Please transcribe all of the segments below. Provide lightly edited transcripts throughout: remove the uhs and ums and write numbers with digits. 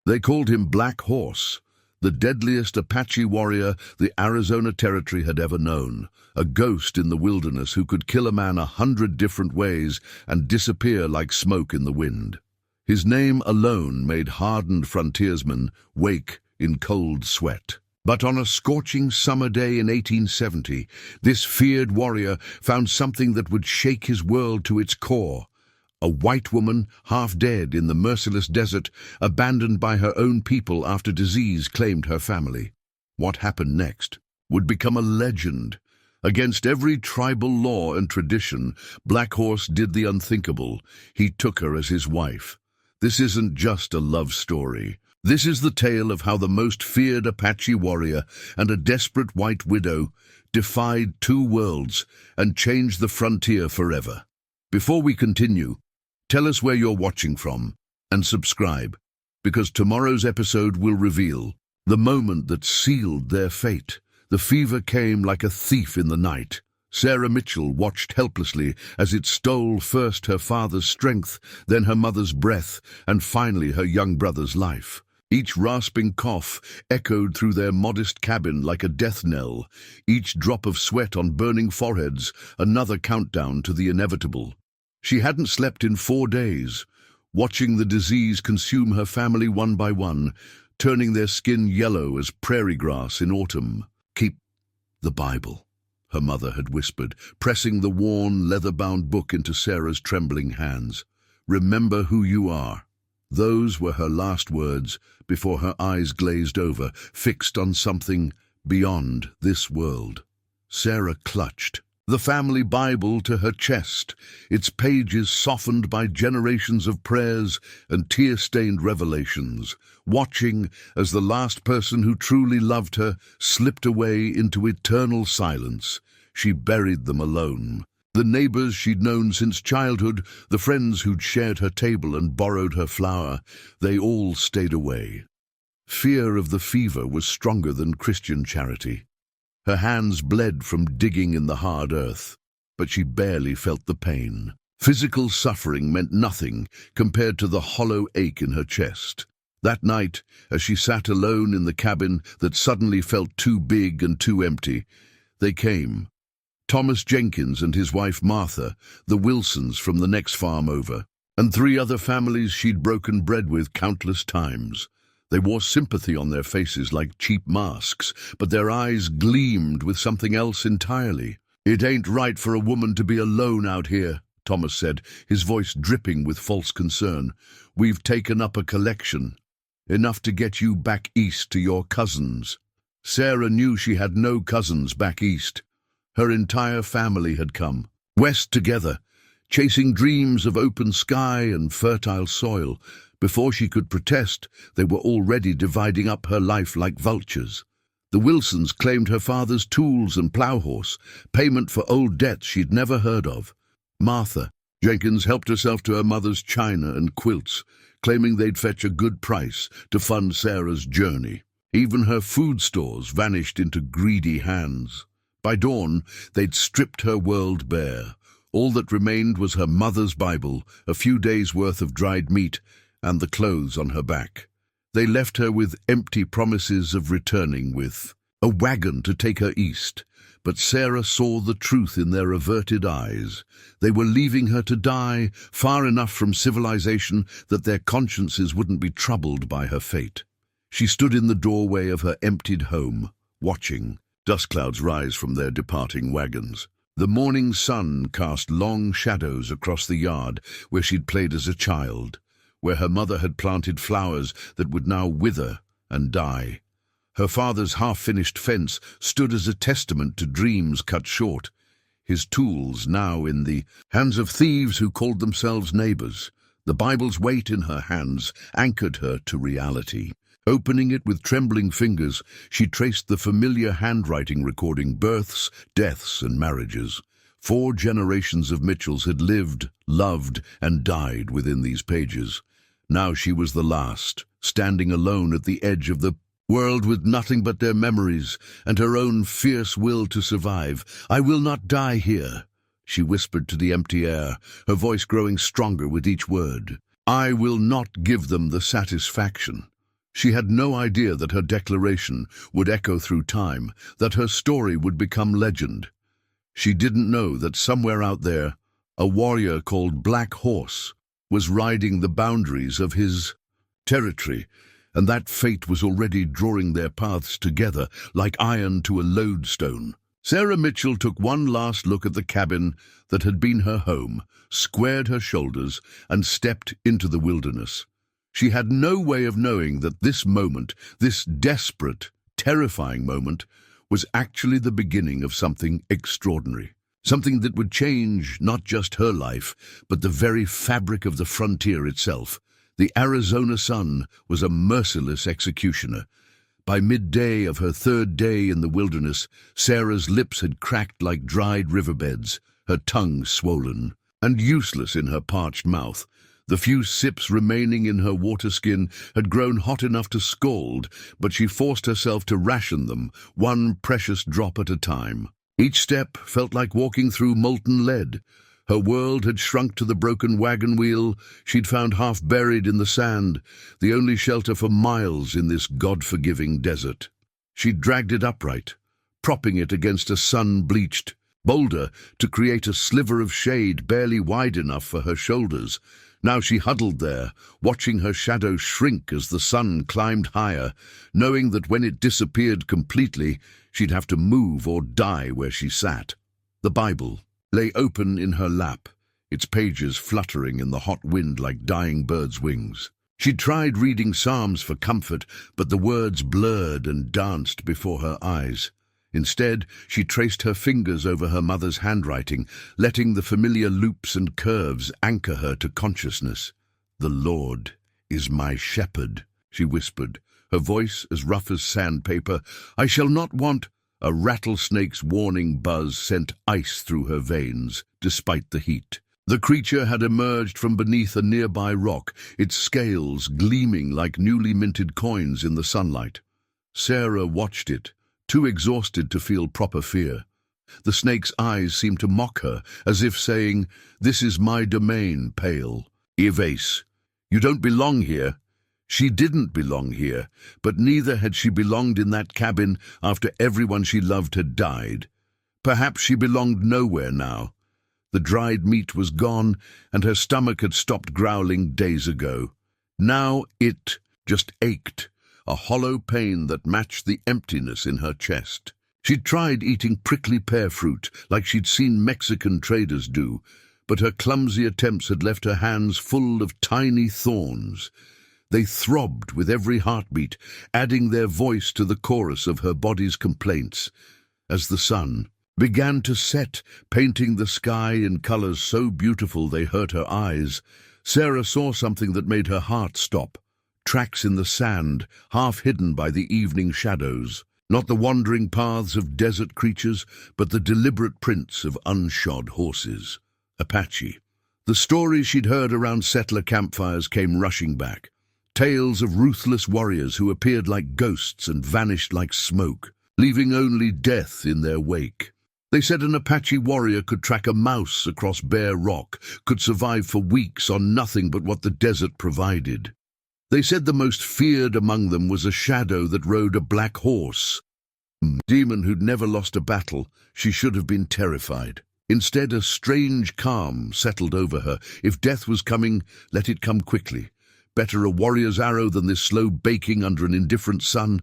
They called him Black Horse, the deadliest Apache warrior the Arizona Territory had ever known, a ghost in the wilderness who could kill a man 100 different ways and disappear like smoke in the wind. His name alone made hardened frontiersmen wake in cold sweat. But on a scorching summer day in 1870, this feared warrior found something that would shake his world to its core. A white woman, half dead in the merciless desert, abandoned by her own people after disease claimed her family. What happened next would become a legend. Against every tribal law and tradition, Black Horse did the unthinkable. He took her as his wife. This isn't just a love story. This is the tale of how the most feared Apache warrior and a desperate white widow defied two worlds and changed the frontier forever. Before we continue, tell us where you're watching from and subscribe, because tomorrow's episode will reveal the moment that sealed their fate. The fever came like a thief in the night. Sarah Mitchell watched helplessly as it stole first her father's strength, then her mother's breath, and finally her young brother's life. Each rasping cough echoed through their modest cabin like a death knell, each drop of sweat on burning foreheads another countdown to the inevitable. She hadn't slept in 4 days, watching the disease consume her family one by one, turning their skin yellow as prairie grass in autumn. "Keep the Bible," her mother had whispered, pressing the worn, leather-bound book into Sarah's trembling hands. "Remember who you are." Those were her last words before her eyes glazed over, fixed on something beyond this world. Sarah clutched the family Bible to her chest, its pages softened by generations of prayers and tear-stained revelations, watching as the last person who truly loved her slipped away into eternal silence. She buried them alone. The neighbors she'd known since childhood, the friends who'd shared her table and borrowed her flour, they all stayed away. Fear of the fever was stronger than Christian charity. Her hands bled from digging in the hard earth, but she barely felt the pain. Physical suffering meant nothing compared to the hollow ache in her chest. That night, as she sat alone in the cabin that suddenly felt too big and too empty, they came. Thomas Jenkins and his wife Martha, the Wilsons from the next farm over, and 3 other families she'd broken bread with countless times. They wore sympathy on their faces like cheap masks, but their eyes gleamed with something else entirely. "It ain't right for a woman to be alone out here," Thomas said, his voice dripping with false concern. "We've taken up a collection, enough to get you back east to your cousins." Sarah knew she had no cousins back east. Her entire family had come west together, chasing dreams of open sky and fertile soil. Before she could protest, they were already dividing up her life like vultures. The Wilsons claimed her father's tools and plough horse, payment for old debts she'd never heard of. Martha Jenkins helped herself to her mother's china and quilts, claiming they'd fetch a good price to fund Sarah's journey. Even her food stores vanished into greedy hands. By dawn, they'd stripped her world bare. All that remained was her mother's Bible, a few days' worth of dried meat, and the clothes on her back. They left her with empty promises of returning with a wagon to take her east. But Sarah saw the truth in their averted eyes. They were leaving her to die, far enough from civilization that their consciences wouldn't be troubled by her fate. She stood in the doorway of her emptied home, watching dust clouds rise from their departing wagons. The morning sun cast long shadows across the yard where she'd played as a child, where her mother had planted flowers that would now wither and die. Her father's half-finished fence stood as a testament to dreams cut short, his tools now in the hands of thieves who called themselves neighbors. The Bible's weight in her hands anchored her to reality. Opening it with trembling fingers, she traced the familiar handwriting recording births, deaths, and marriages. 4 generations of Mitchells had lived, loved, and died within these pages. Now she was the last, standing alone at the edge of the world with nothing but their memories and her own fierce will to survive. "I will not die here," she whispered to the empty air, her voice growing stronger with each word. "I will not give them the satisfaction." She had no idea that her declaration would echo through time, that her story would become legend. She didn't know that somewhere out there, a warrior called Black Horse was riding the boundaries of his territory, and that fate was already drawing their paths together like iron to a lodestone. Sarah Mitchell took one last look at the cabin that had been her home, squared her shoulders, and stepped into the wilderness. She had no way of knowing that this moment, this desperate, terrifying moment, was actually the beginning of something extraordinary. Something that would change not just her life, but the very fabric of the frontier itself. The Arizona sun was a merciless executioner. By midday of her third day in the wilderness, Sarah's lips had cracked like dried riverbeds, her tongue swollen and useless in her parched mouth. The few sips remaining in her water skin had grown hot enough to scald, but she forced herself to ration them, one precious drop at a time. Each step felt like walking through molten lead. Her world had shrunk to the broken wagon wheel she'd found half buried in the sand, the only shelter for miles in this God-forgiving desert. She dragged it upright, propping it against a sun-bleached boulder to create a sliver of shade barely wide enough for her shoulders. Now she huddled there, watching her shadow shrink as the sun climbed higher, knowing that when it disappeared completely, she'd have to move or die where she sat. The Bible lay open in her lap, its pages fluttering in the hot wind like dying birds' wings. She'd tried reading Psalms for comfort, but the words blurred and danced before her eyes. Instead, she traced her fingers over her mother's handwriting, letting the familiar loops and curves anchor her to consciousness. "The Lord is my shepherd," she whispered, her voice as rough as sandpaper. "I shall not want—" A rattlesnake's warning buzz sent ice through her veins, despite the heat. The creature had emerged from beneath a nearby rock, its scales gleaming like newly minted coins in the sunlight. Sarah watched it, too exhausted to feel proper fear. The snake's eyes seemed to mock her, as if saying, "This is my domain, pale. Evase. You don't belong here." She didn't belong here, but neither had she belonged in that cabin after everyone she loved had died. Perhaps she belonged nowhere now. The dried meat was gone, and her stomach had stopped growling days ago. Now it just ached, a hollow pain that matched the emptiness in her chest. She'd tried eating prickly pear fruit, like she'd seen Mexican traders do, but her clumsy attempts had left her hands full of tiny thorns. They throbbed with every heartbeat, adding their voice to the chorus of her body's complaints. As the sun began to set, painting the sky in colors so beautiful they hurt her eyes, Sarah saw something that made her heart stop. Tracks in the sand, half hidden by the evening shadows. Not the wandering paths of desert creatures, but the deliberate prints of unshod horses. Apache. The stories she'd heard around settler campfires came rushing back. Tales of ruthless warriors who appeared like ghosts and vanished like smoke, leaving only death in their wake. They said an Apache warrior could track a mouse across bare rock, could survive for weeks on nothing but what the desert provided. They said the most feared among them was a shadow that rode a black horse. Demon who'd never lost a battle, she should have been terrified. Instead, a strange calm settled over her. If death was coming, let it come quickly. Better a warrior's arrow than this slow baking under an indifferent sun.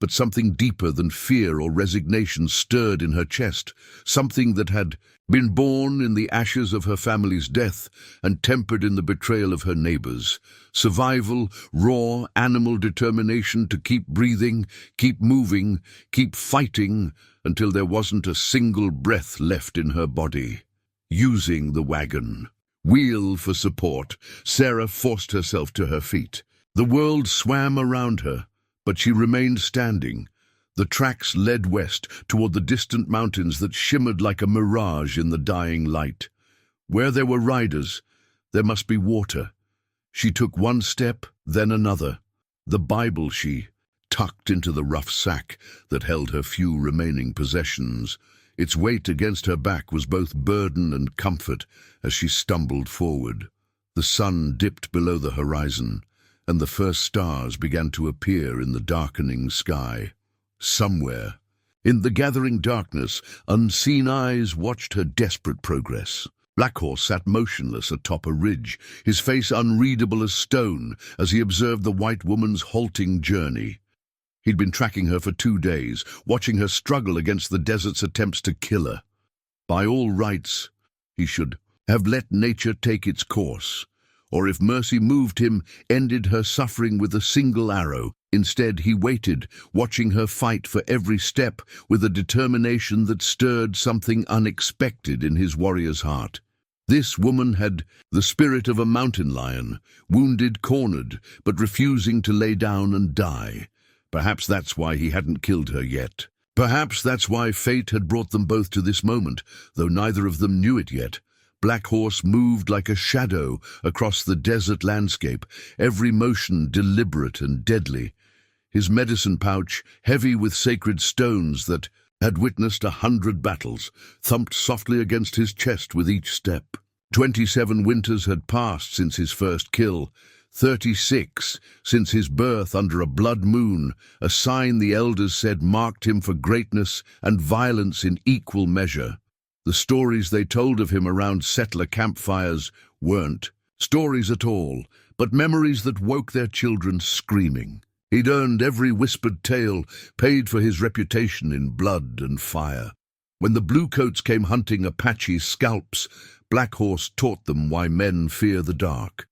But something deeper than fear or resignation stirred in her chest, something that had been born in the ashes of her family's death and tempered in the betrayal of her neighbors. Survival, raw, animal determination to keep breathing, keep moving, keep fighting until there wasn't a single breath left in her body. Using the wagon wheel for support, Sarah forced herself to her feet. The world swam around her, but she remained standing. The tracks led west toward the distant mountains that shimmered like a mirage in the dying light. Where there were riders, there must be water. She took one step, then another. The Bible she tucked into the rough sack that held her few remaining possessions. Its weight against her back was both burden and comfort as she stumbled forward. The sun dipped below the horizon, and the first stars began to appear in the darkening sky. Somewhere, in the gathering darkness, unseen eyes watched her desperate progress. Black Horse sat motionless atop a ridge, his face unreadable as stone as he observed the white woman's halting journey. He'd been tracking her for 2 days, watching her struggle against the desert's attempts to kill her. By all rights, he should have let nature take its course, or if mercy moved him, ended her suffering with a single arrow. Instead, he waited, watching her fight for every step with a determination that stirred something unexpected in his warrior's heart. This woman had the spirit of a mountain lion, wounded, cornered, but refusing to lay down and die. Perhaps that's why he hadn't killed her yet. Perhaps that's why fate had brought them both to this moment, though neither of them knew it yet. Black Horse moved like a shadow across the desert landscape, every motion deliberate and deadly. His medicine pouch, heavy with sacred stones that had witnessed 100 battles, thumped softly against his chest with each step. 27 winters had passed since his first kill, 36 since his birth under a blood moon, a sign the elders said marked him for greatness and violence in equal measure. The stories they told of him around settler campfires weren't stories at all, but memories that woke their children screaming. He'd earned every whispered tale, paid for his reputation in blood and fire. When the bluecoats came hunting Apache scalps, Black Horse taught them why men fear the dark.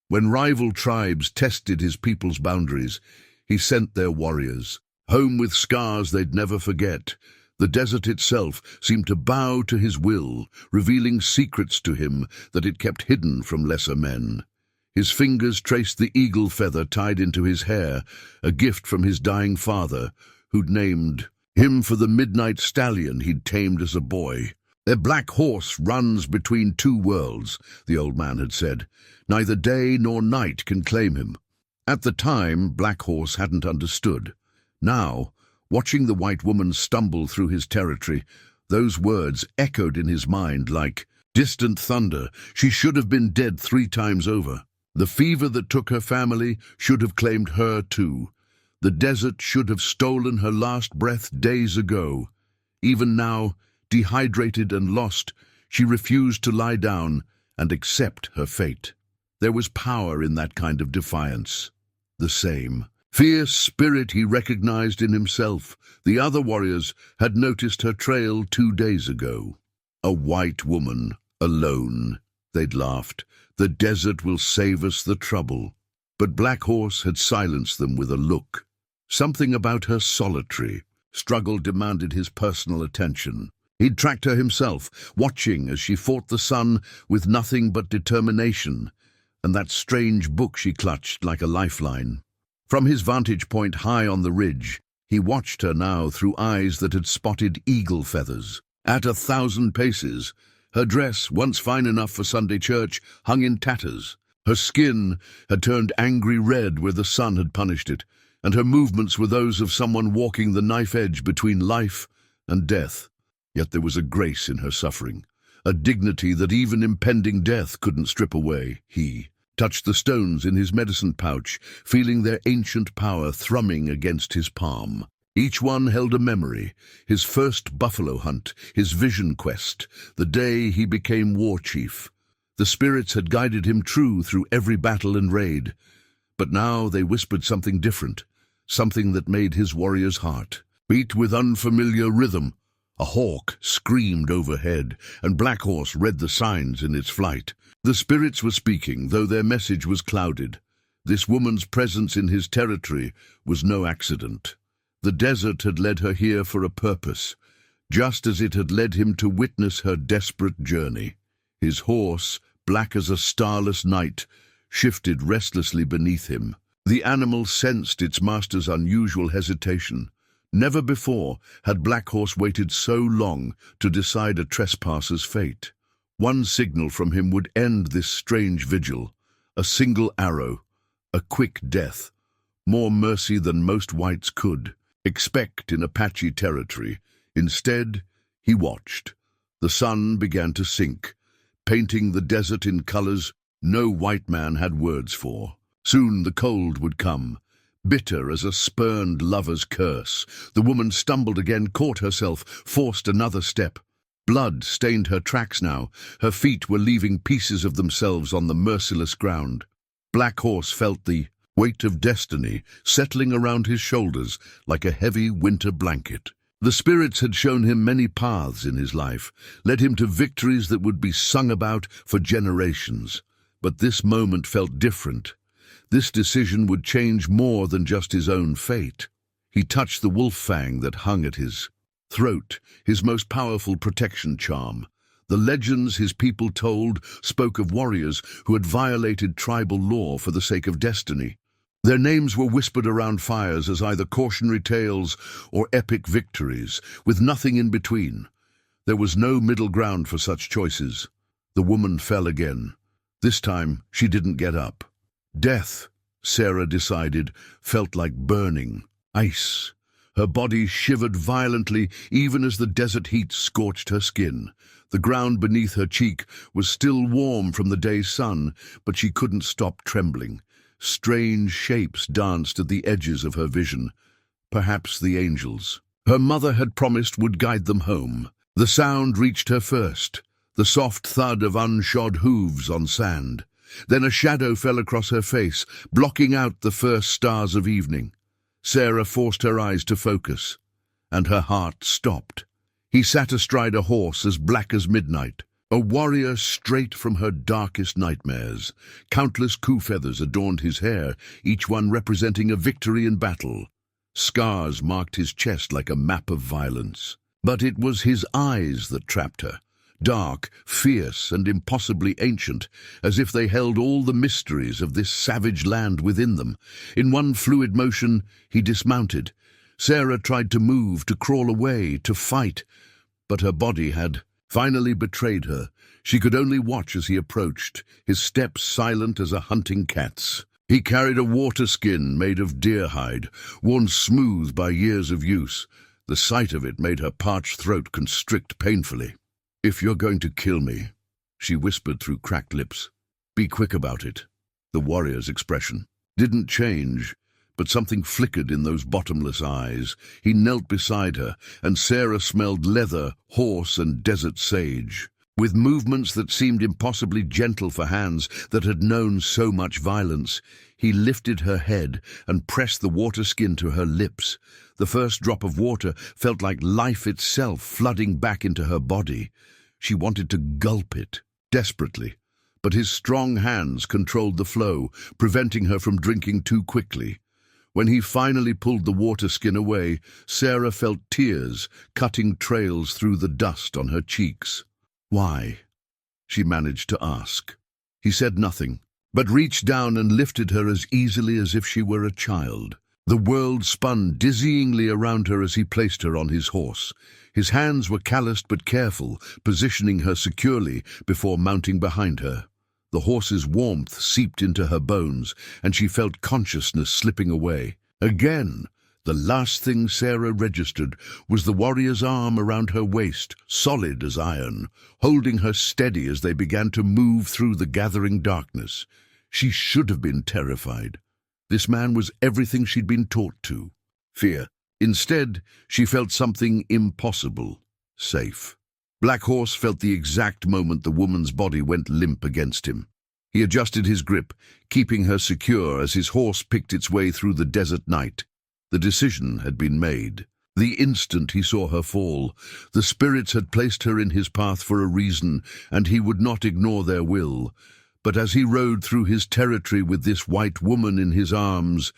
When rival tribes tested his people's boundaries, he sent their warriors, home with scars they'd never forget. The desert itself seemed to bow to his will, revealing secrets to him that it kept hidden from lesser men. His fingers traced the eagle feather tied into his hair, a gift from his dying father, who'd named him for the midnight stallion he'd tamed as a boy. "Their black horse runs between 2 worlds," the old man had said. "Neither day nor night can claim him." At the time, Black Horse hadn't understood. Now, watching the white woman stumble through his territory, those words echoed in his mind like distant thunder. She should have been dead 3 times over. The fever that took her family should have claimed her too. The desert should have stolen her last breath days ago. Even now, dehydrated and lost, she refused to lie down and accept her fate. There was power in that kind of defiance. The same fierce spirit he recognized in himself. The other warriors had noticed her trail 2 days ago. A white woman, alone, they'd laughed. The desert will save us the trouble. But Black Horse had silenced them with a look. Something about her solitary struggle demanded his personal attention. He'd tracked her himself, watching as she fought the sun with nothing but determination, and that strange book she clutched like a lifeline. From his vantage point high on the ridge, he watched her now through eyes that had spotted eagle feathers. At 1,000 paces, her dress, once fine enough for Sunday church, hung in tatters. Her skin had turned angry red where the sun had punished it, and her movements were those of someone walking the knife edge between life and death. Yet there was a grace in her suffering, a dignity that even impending death couldn't strip away. He touched the stones in his medicine pouch, feeling their ancient power thrumming against his palm. Each one held a memory, his first buffalo hunt, his vision quest, the day he became war chief. The spirits had guided him true through every battle and raid, but now they whispered something different, something that made his warrior's heart beat with unfamiliar rhythm. A hawk screamed overhead, and Black Horse read the signs in its flight. The spirits were speaking, though their message was clouded. This woman's presence in his territory was no accident. The desert had led her here for a purpose, just as it had led him to witness her desperate journey. His horse, black as a starless night, shifted restlessly beneath him. The animal sensed its master's unusual hesitation. Never before had Black Horse waited so long to decide a trespasser's fate. One signal from him would end this strange vigil. A single arrow, a quick death, more mercy than most whites could expect in Apache territory. Instead, he watched. The sun began to sink, painting the desert in colors no white man had words for. Soon the cold would come, bitter as a spurned lover's curse. The woman stumbled again, caught herself, forced another step. Blood stained her tracks now. Her feet were leaving pieces of themselves on the merciless ground. Black Horse felt the weight of destiny settling around his shoulders like a heavy winter blanket. The spirits had shown him many paths in his life, led him to victories that would be sung about for generations. But this moment felt different. This decision would change more than just his own fate. He touched the wolf fang that hung at his throat, his most powerful protection charm. The legends his people told spoke of warriors who had violated tribal law for the sake of destiny. Their names were whispered around fires as either cautionary tales or epic victories, with nothing in between. There was no middle ground for such choices. The woman fell again. This time, she didn't get up. Death, Sarah decided, felt like burning ice. Her body shivered violently even as the desert heat scorched her skin. The ground beneath her cheek was still warm from the day's sun, but she couldn't stop trembling. Strange shapes danced at the edges of her vision. Perhaps the angels her mother had promised would guide them home. The sound reached her first, the soft thud of unshod hooves on sand. Then a shadow fell across her face, blocking out the first stars of evening. Sarah forced her eyes to focus, and her heart stopped. He sat astride a horse as black as midnight, a warrior straight from her darkest nightmares. Countless coup feathers adorned his hair, each one representing a victory in battle. Scars marked his chest like a map of violence. But it was his eyes that trapped her. Dark, fierce, and impossibly ancient, as if they held all the mysteries of this savage land within them. In one fluid motion, he dismounted. Sarah tried to move, to crawl away, to fight, but her body had finally betrayed her. She could only watch as he approached, his steps silent as a hunting cat's. He carried a water skin made of deer hide, worn smooth by years of use. The sight of it made her parched throat constrict painfully. "If you're going to kill me," she whispered through cracked lips, "be quick about it." The warrior's expression didn't change, but something flickered in those bottomless eyes. He knelt beside her, and Sarah smelled leather, horse, and desert sage. With movements that seemed impossibly gentle for hands that had known so much violence, he lifted her head and pressed the water skin to her lips. The first drop of water felt like life itself flooding back into her body. She wanted to gulp it, desperately, but his strong hands controlled the flow, preventing her from drinking too quickly. When he finally pulled the water skin away, Sarah felt tears cutting trails through the dust on her cheeks. "Why?" she managed to ask. He said nothing, but reached down and lifted her as easily as if she were a child. The world spun dizzyingly around her as he placed her on his horse. His hands were calloused but careful, positioning her securely before mounting behind her. The horse's warmth seeped into her bones, and she felt consciousness slipping away. Again, the last thing Sarah registered was the warrior's arm around her waist, solid as iron, holding her steady as they began to move through the gathering darkness. She should have been terrified. This man was everything she'd been taught to. Fear. Instead, she felt something impossible. Safe. Black Horse felt the exact moment the woman's body went limp against him. He adjusted his grip, keeping her secure as his horse picked its way through the desert night. The decision had been made. The instant he saw her fall, the spirits had placed her in his path for a reason, and he would not ignore their will. But as he rode through his territory with this white woman in his arms,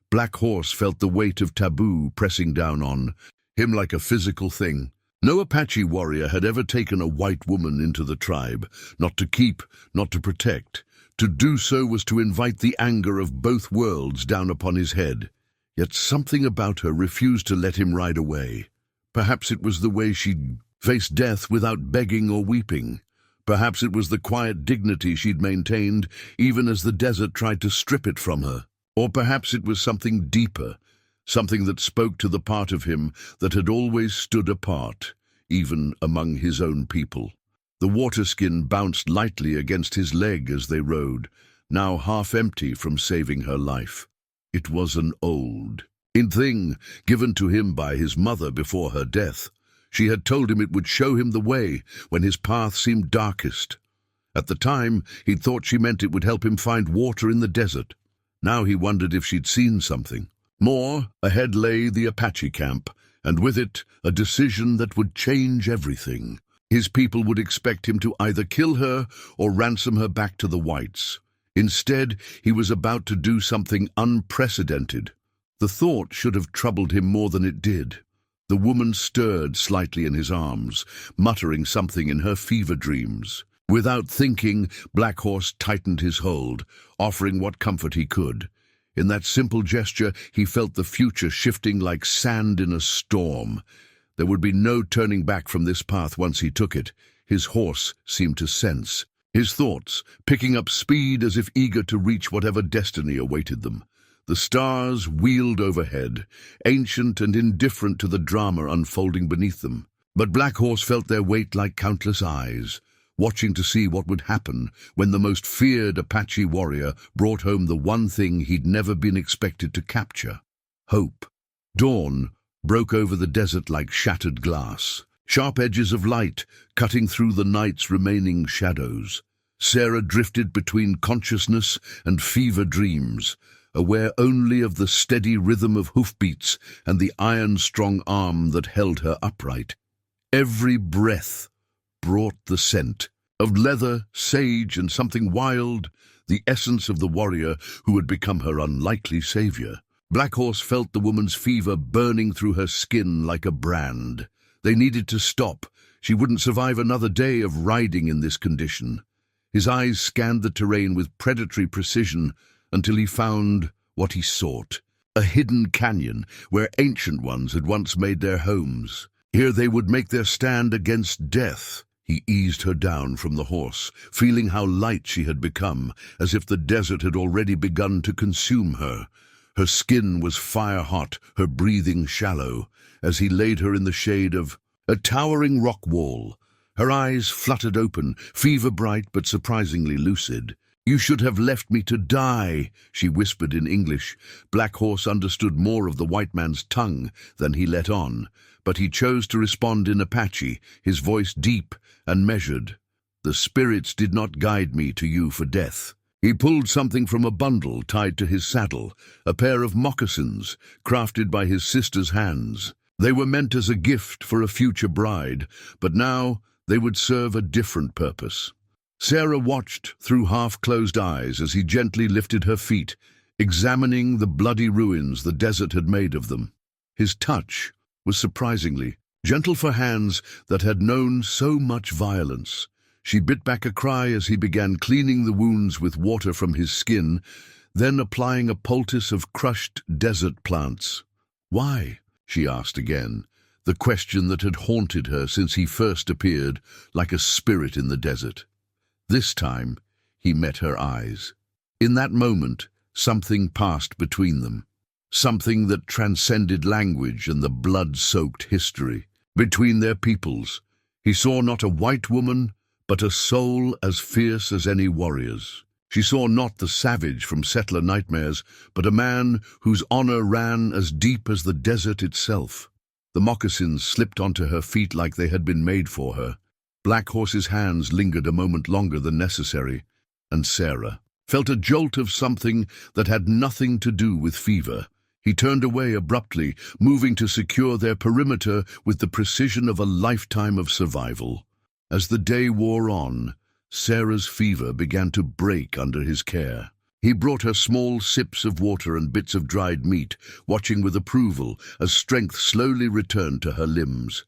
Black Horse felt the weight of taboo pressing down on him like a physical thing. No Apache warrior had ever taken a white woman into the tribe, not to keep, not to protect. To do so was to invite the anger of both worlds down upon his head. Yet something about her refused to let him ride away. Perhaps it was the way she'd faced death without begging or weeping. Perhaps it was the quiet dignity she'd maintained, even as the desert tried to strip it from her. Or perhaps it was something deeper, something that spoke to the part of him that had always stood apart, even among his own people. The water skin bounced lightly against his leg as they rode. now half empty from saving her life. It was an old thing given to him by his mother before her death. She had told him it would show him the way when his path seemed darkest. At the time, he'd thought she meant it would help him find water in the desert. Now he wondered if she'd seen something. More, ahead lay the Apache camp, and with it, a decision that would change everything. His people would expect him to either kill her or ransom her back to the whites. Instead, he was about to do something unprecedented. The thought should have troubled him more than it did. The woman stirred slightly in his arms, muttering something in her fever dreams. Without thinking, Black Horse tightened his hold, offering what comfort he could. In that simple gesture, he felt the future shifting like sand in a storm. There would be no turning back from this path once he took it. His horse seemed to sense his thoughts, picking up speed as if eager to reach whatever destiny awaited them. The stars wheeled overhead, ancient and indifferent to the drama unfolding beneath them. But Black Horse felt their weight like countless eyes, watching to see what would happen when the most feared Apache warrior brought home the one thing he'd never been expected to capture: hope. Dawn broke over the desert like shattered glass, sharp edges of light cutting through the night's remaining shadows. Sarah drifted between consciousness and fever dreams, aware only of the steady rhythm of hoofbeats and the iron-strong arm that held her upright. Every breath brought the scent of leather, sage, and something wild, the essence of the warrior who had become her unlikely savior. Black Horse felt the woman's fever burning through her skin like a brand. They needed to stop. She wouldn't survive another day of riding in this condition. His eyes scanned the terrain with predatory precision until he found what he sought: a hidden canyon where ancient ones had once made their homes. Here they would make their stand against death. He eased her down from the horse, feeling how light she had become, as if the desert had already begun to consume her. Her skin was fire-hot, her breathing shallow, as he laid her in the shade of a towering rock wall. Her eyes fluttered open, fever-bright but surprisingly lucid. "You should have left me to die," she whispered in English. Black Horse understood more of the white man's tongue than he let on, but he chose to respond in Apache, his voice deep and measured. "The spirits did not guide me to you for death." He pulled something from a bundle tied to his saddle, a pair of moccasins crafted by his sister's hands. They were meant as a gift for a future bride, but now they would serve a different purpose. Sarah watched through half-closed eyes as he gently lifted her feet, examining the bloody ruins the desert had made of them. His touch was surprisingly gentle for hands that had known so much violence. She bit back a cry as he began cleaning the wounds with water from his skin, then applying a poultice of crushed desert plants. "Why?" she asked again, the question that had haunted her since he first appeared, like a spirit in the desert. This time, he met her eyes. In that moment, something passed between them, something that transcended language and the blood-soaked history. Between their peoples, he saw not a white woman, but a soul as fierce as any warrior's. She saw not the savage from settler nightmares, but a man whose honor ran as deep as the desert itself. The moccasins slipped onto her feet like they had been made for her. Black Horse's hands lingered a moment longer than necessary, and Sarah felt a jolt of something that had nothing to do with fever. He turned away abruptly, moving to secure their perimeter with the precision of a lifetime of survival. As the day wore on, Sarah's fever began to break under his care. He brought her small sips of water and bits of dried meat, watching with approval as strength slowly returned to her limbs.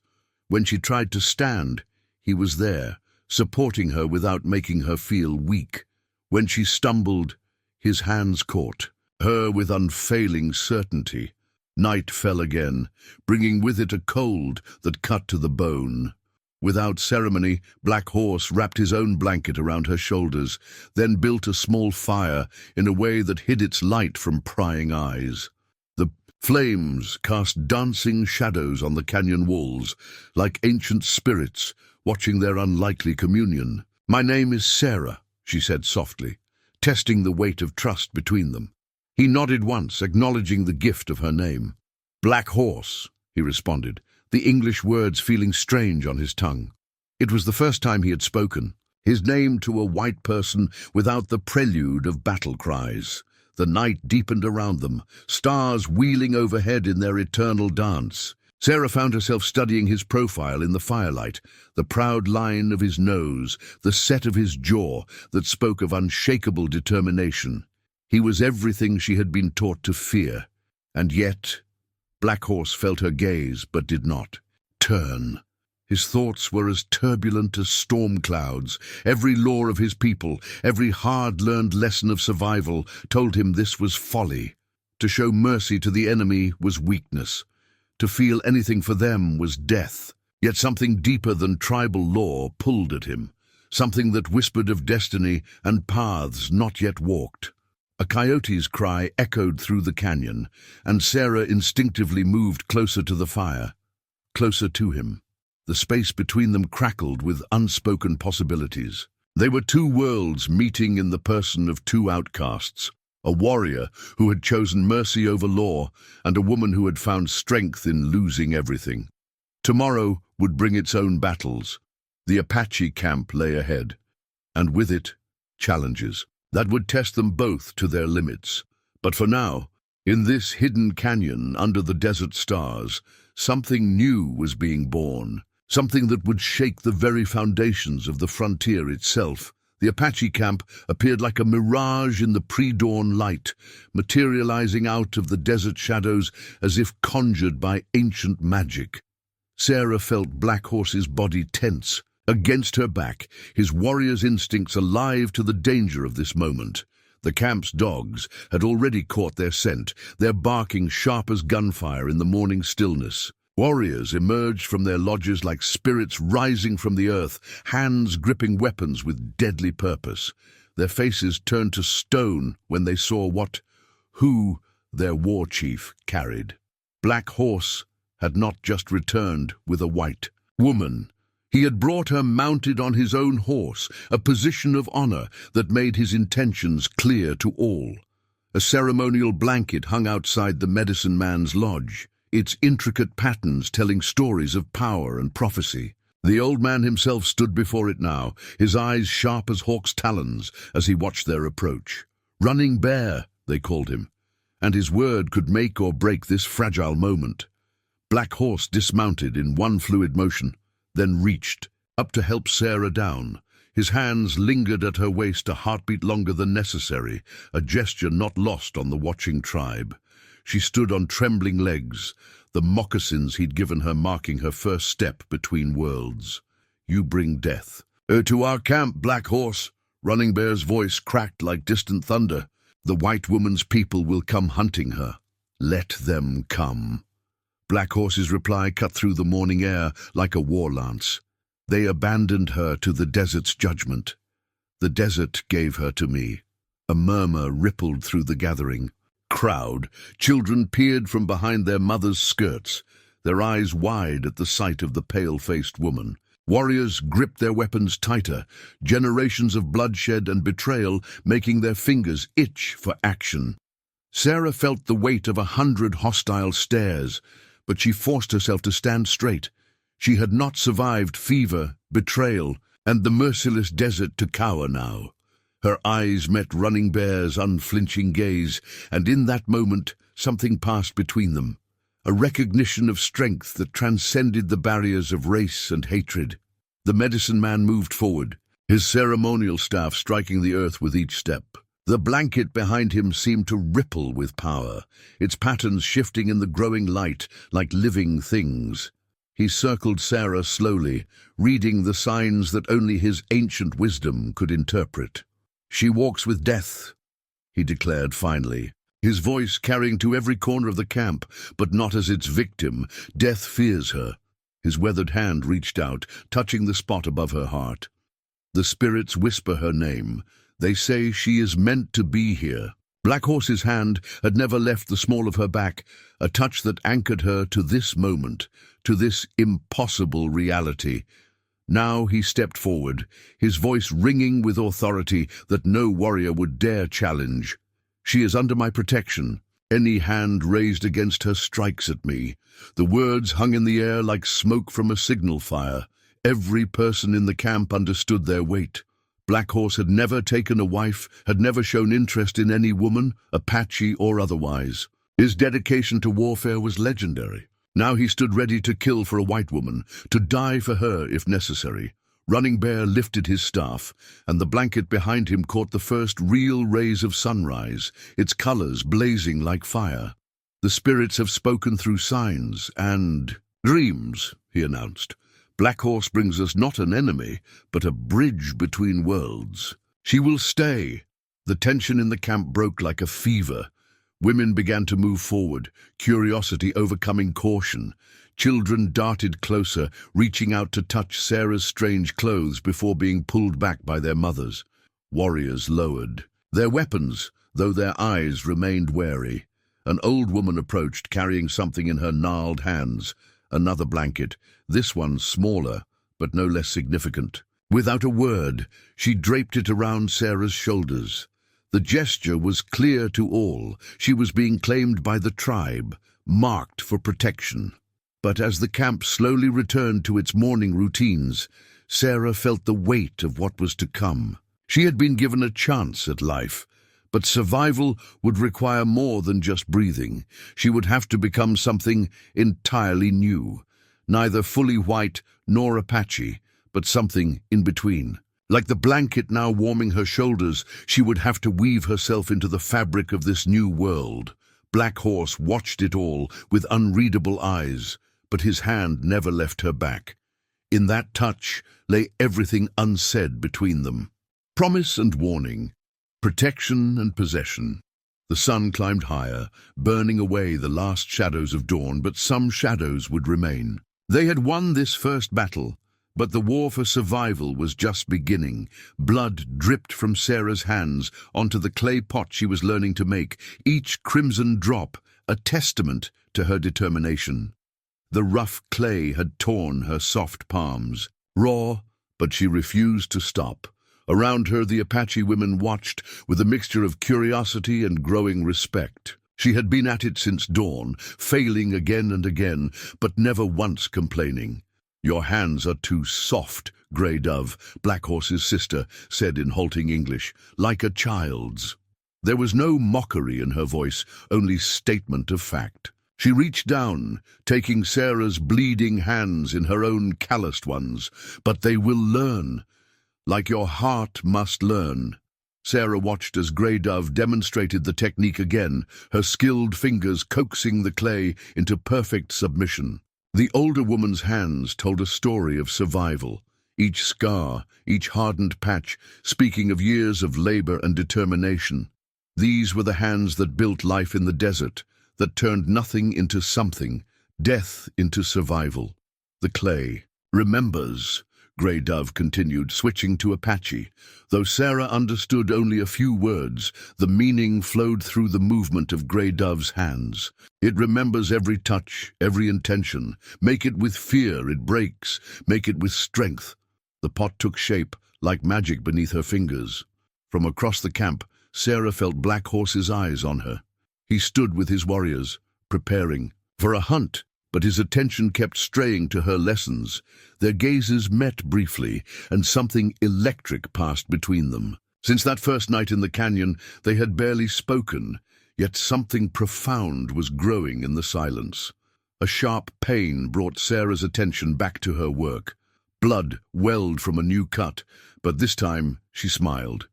When she tried to stand, he was there, supporting her without making her feel weak. When she stumbled, his hands caught her with unfailing certainty. Night fell again, bringing with it a cold that cut to the bone. Without ceremony, Black Horse wrapped his own blanket around her shoulders, then built a small fire in a way that hid its light from prying eyes. The flames cast dancing shadows on the canyon walls, like ancient spirits watching their unlikely communion. "My name is Sarah," she said softly. testing the weight of trust between them. He nodded once, acknowledging the gift of her name. "Black Horse," he responded, the English words feeling strange on his tongue. It was the first time he had spoken, his name to a white person without the prelude of battle cries. The night deepened around them, stars wheeling overhead in their eternal dance. Sarah found herself studying his profile in the firelight, the proud line of his nose, the set of his jaw that spoke of unshakable determination. He was everything she had been taught to fear. And yet, Black Horse felt her gaze but did not turn. His thoughts were as turbulent as storm clouds. Every law of his people, every hard-learned lesson of survival told him this was folly. To show mercy to the enemy was weakness. To feel anything for them was death. Yet something deeper than tribal law pulled at him, something that whispered of destiny and paths not yet walked. A coyote's cry echoed through the canyon, and Sarah instinctively moved closer to the fire, closer to him. The space between them crackled with unspoken possibilities. They were two worlds meeting in the person of two outcasts, a warrior who had chosen mercy over law, and a woman who had found strength in losing everything. Tomorrow would bring its own battles. The Apache camp lay ahead, and with it, challenges that would test them both to their limits. But for now, in this hidden canyon under the desert stars, something new was being born. Something that would shake the very foundations of the frontier itself. The Apache camp appeared like a mirage in the pre-dawn light, materializing out of the desert shadows as if conjured by ancient magic. Sarah felt Black Horse's body tense. Against her back, his warrior's instincts alive to the danger of this moment. The camp's dogs had already caught their scent, their barking sharp as gunfire in the morning stillness. Warriors emerged from their lodges like spirits rising from the earth, hands gripping weapons with deadly purpose. Their faces turned to stone when they saw who their war chief carried. Black Horse had not just returned with a white woman. He had brought her mounted on his own horse, a position of honor that made his intentions clear to all. A ceremonial blanket hung outside the medicine man's lodge, its intricate patterns telling stories of power and prophecy. The old man himself stood before it now, his eyes sharp as hawk's talons as he watched their approach. Running Bear, they called him, and his word could make or break this fragile moment. Black Horse dismounted in one fluid motion, then reached up to help Sarah down. His hands lingered at her waist a heartbeat longer than necessary, a gesture not lost on the watching tribe. She stood on trembling legs, the moccasins he'd given her marking her first step between worlds. "You bring death." "To our camp, Black Horse," Running Bear's voice cracked like distant thunder. "The white woman's people will come hunting her. Let them come." Black Horse's reply cut through the morning air like a war lance. "They abandoned her to the desert's judgment. The desert gave her to me." A murmur rippled through the gathering crowd. Children peered from behind their mothers' skirts, their eyes wide at the sight of the pale-faced woman. Warriors gripped their weapons tighter, generations of bloodshed and betrayal making their fingers itch for action. Sarah felt the weight of 100 hostile stares, but she forced herself to stand straight. She had not survived fever, betrayal, and the merciless desert to cower now. Her eyes met Running Bear's unflinching gaze, and in that moment something passed between them, a recognition of strength that transcended the barriers of race and hatred. The medicine man moved forward, his ceremonial staff striking the earth with each step. The blanket behind him seemed to ripple with power, its patterns shifting in the growing light like living things. He circled Sarah slowly, reading the signs that only his ancient wisdom could interpret. "She walks with death," he declared finally, his voice carrying to every corner of the camp, but not as its victim. "Death fears her." His weathered hand reached out, touching the spot above her heart. "The spirits whisper her name. They say she is meant to be here." Black Horse's hand had never left the small of her back, a touch that anchored her to this moment, to this impossible reality. Now he stepped forward, his voice ringing with authority that no warrior would dare challenge. "She is under my protection. Any hand raised against her strikes at me." The words hung in the air like smoke from a signal fire. Every person in the camp understood their weight. Black Horse had never taken a wife, had never shown interest in any woman, Apache or otherwise. His dedication to warfare was legendary. Now he stood ready to kill for a white woman, to die for her if necessary. Running Bear lifted his staff, and the blanket behind him caught the first real rays of sunrise, its colors blazing like fire. "The spirits have spoken through signs and dreams," he announced. "Black Horse brings us not an enemy, but a bridge between worlds. She will stay." The tension in the camp broke like a fever. Women began to move forward, curiosity overcoming caution. Children darted closer, reaching out to touch Sarah's strange clothes before being pulled back by their mothers. Warriors lowered their weapons, though their eyes remained wary. An old woman approached, carrying something in her gnarled hands. Another blanket, this one smaller, but no less significant. Without a word, she draped it around Sarah's shoulders. The gesture was clear to all. She was being claimed by the tribe, marked for protection. But as the camp slowly returned to its morning routines, Sarah felt the weight of what was to come. She had been given a chance at life, but survival would require more than just breathing. She would have to become something entirely new, neither fully white nor Apache, but something in between. Like the blanket now warming her shoulders, she would have to weave herself into the fabric of this new world. Black Horse watched it all with unreadable eyes, but his hand never left her back. In that touch lay everything unsaid between them. Promise and warning, protection and possession. The sun climbed higher, burning away the last shadows of dawn, but some shadows would remain. They had won this first battle, but the war for survival was just beginning. Blood dripped from Sarah's hands onto the clay pot she was learning to make, each crimson drop a testament to her determination. The rough clay had torn her soft palms. Raw, but she refused to stop. Around her, the Apache women watched with a mixture of curiosity and growing respect. She had been at it since dawn, failing again and again, but never once complaining. "Your hands are too soft, Grey Dove," Black Horse's sister said in halting English, "like a child's." There was no mockery in her voice, only statement of fact. She reached down, taking Sarah's bleeding hands in her own calloused ones. "But they will learn, like your heart must learn." Sarah watched as Grey Dove demonstrated the technique again, her skilled fingers coaxing the clay into perfect submission. The older woman's hands told a story of survival, each scar, each hardened patch, speaking of years of labor and determination. These were the hands that built life in the desert, that turned nothing into something, death into survival. The clay remembers, Grey Dove continued, switching to Apache. Though Sarah understood only a few words, the meaning flowed through the movement of Grey Dove's hands. "It remembers every touch, every intention. Make it with fear, it breaks. Make it with strength." The pot took shape, like magic beneath her fingers. From across the camp, Sarah felt Black Horse's eyes on her. He stood with his warriors, preparing for a hunt, but his attention kept straying to her lessons. Their gazes met briefly, and something electric passed between them. Since that first night in the canyon, they had barely spoken, yet something profound was growing in the silence. A sharp pain brought Sarah's attention back to her work. Blood welled from a new cut, but this time she smiled.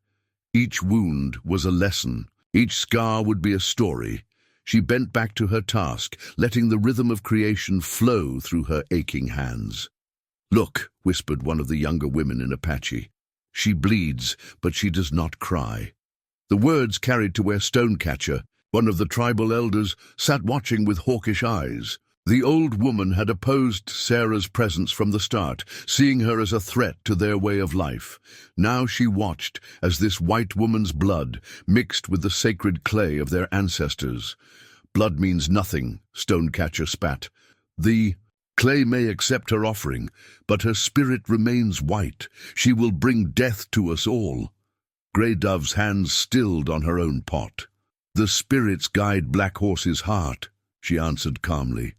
Each wound was a lesson. Each scar would be a story. She bent back to her task, letting the rhythm of creation flow through her aching hands. "Look," whispered one of the younger women in Apache. "She bleeds, but she does not cry." The words carried to where Stonecatcher, one of the tribal elders, sat watching with hawkish eyes. The old woman had opposed Sarah's presence from the start, seeing her as a threat to their way of life. Now she watched as this white woman's blood mixed with the sacred clay of their ancestors. "Blood means nothing," Stonecatcher spat. "The Clay may accept her offering, but her spirit remains white. She will bring death to us all. Grey Dove's hands stilled on her own pot. The spirits guide Black Horse's heart, she answered calmly.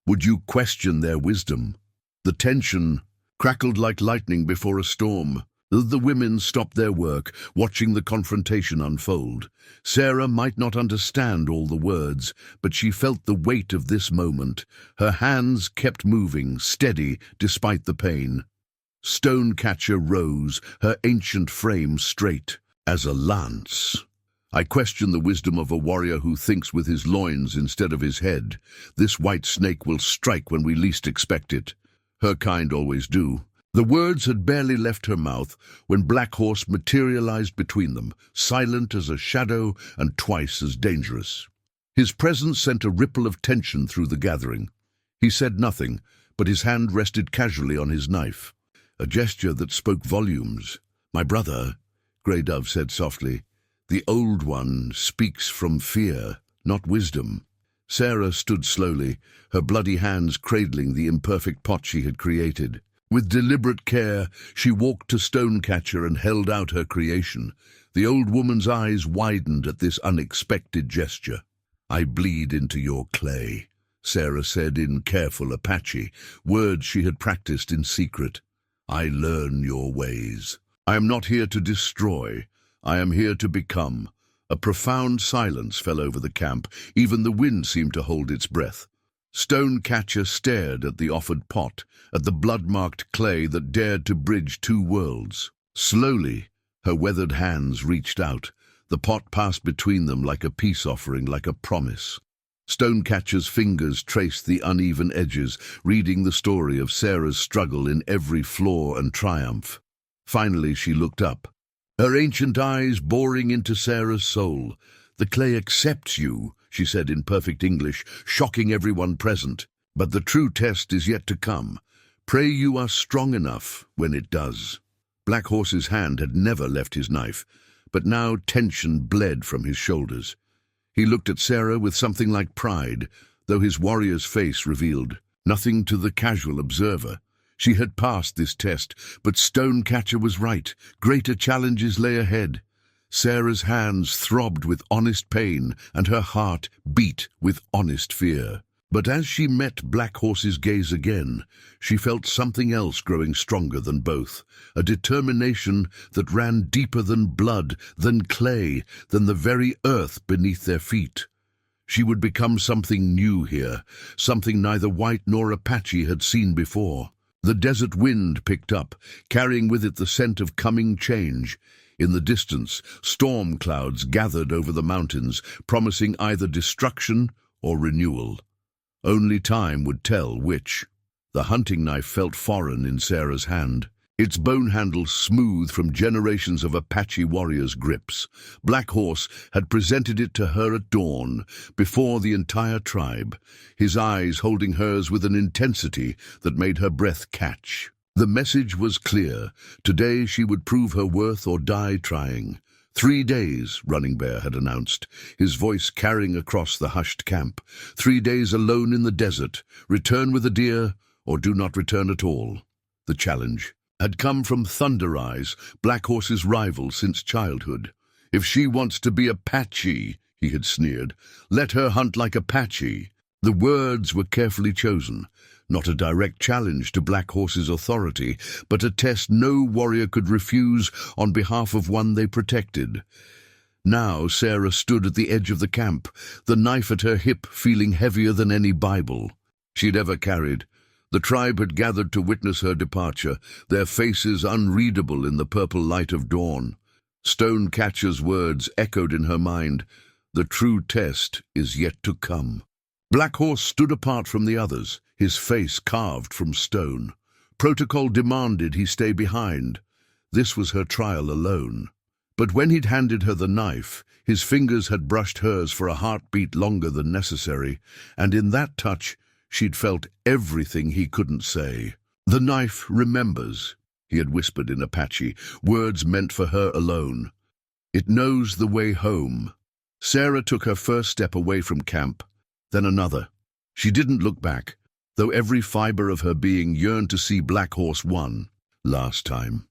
Would you question their wisdom? The tension crackled like lightning before a storm. The women stopped their work, watching the confrontation unfold. Sarah might not understand all the words, but she felt the weight of this moment. Her hands kept moving, steady despite the pain. Stonecatcher rose, her ancient frame straight as a lance. I question the wisdom of a warrior who thinks with his loins instead of his head. This white snake will strike when we least expect it. Her kind always do. The words had barely left her mouth when Black Horse materialized between them, silent as a shadow and twice as dangerous. His presence sent a ripple of tension through the gathering. He said nothing, but his hand rested casually on his knife, a gesture that spoke volumes. "My brother," Grey Dove said softly, "the Old One speaks from fear, not wisdom." Sarah stood slowly, her bloody hands cradling the imperfect pot she had created. With deliberate care, she walked to Stonecatcher and held out her creation. The old woman's eyes widened at this unexpected gesture. "I bleed into your clay," Sarah said in careful Apache, words she had practiced in secret. "I learn your ways. I am not here to destroy. I am here to become." A profound silence fell over the camp. Even the wind seemed to hold its breath. Stonecatcher stared at the offered pot, at the blood-marked clay that dared to bridge two worlds. Slowly, her weathered hands reached out. The pot passed between them like a peace offering, like a promise. Stonecatcher's fingers traced the uneven edges, reading the story of Sarah's struggle in every flaw and triumph. Finally, she looked up, her ancient eyes boring into Sarah's soul. "The clay accepts you," she said in perfect English, shocking everyone present. "But the true test is yet to come. Pray you are strong enough when it does." Black Horse's hand had never left his knife, but now tension bled from his shoulders. He looked at Sarah with something like pride, though his warrior's face revealed nothing to the casual observer. She had passed this test, but Stonecatcher was right. Greater challenges lay ahead. Sarah's hands throbbed with honest pain, and her heart beat with honest fear. But as she met Black Horse's gaze again, she felt something else growing stronger than both, a determination that ran deeper than blood, than clay, than the very earth beneath their feet. She would become something new here, something neither white nor Apache had seen before. The desert wind picked up, carrying with it the scent of coming change. In the distance, storm clouds gathered over the mountains, promising either destruction or renewal. Only time would tell which. The hunting knife felt foreign in Sarah's hand, its bone handle smooth from generations of Apache warriors' grips. Black Horse had presented it to her at dawn, before the entire tribe, his eyes holding hers with an intensity that made her breath catch. The message was clear. Today she would prove her worth or die trying. 3 days, Running Bear had announced, his voice carrying across the hushed camp. 3 days alone in the desert. Return with a deer, or do not return at all. The challenge had come from Thunder Eyes, Black Horse's rival since childhood. "If she wants to be Apache," he had sneered, "let her hunt like Apache." The words were carefully chosen. Not a direct challenge to Black Horse's authority, but a test no warrior could refuse on behalf of one they protected. Now Sarah stood at the edge of the camp, the knife at her hip feeling heavier than any Bible she'd ever carried. The tribe had gathered to witness her departure, their faces unreadable in the purple light of dawn. Stonecatcher's words echoed in her mind, "The true test is yet to come." Black Horse stood apart from the others, his face carved from stone. Protocol demanded he stay behind. This was her trial alone. But when he'd handed her the knife, his fingers had brushed hers for a heartbeat longer than necessary, and in that touch she'd felt everything he couldn't say. "The knife remembers," he had whispered in Apache, words meant for her alone. "It knows the way home." Sarah took her first step away from camp, then another. She didn't look back. though every fiber of her being yearned to see Black Horse won. Last time.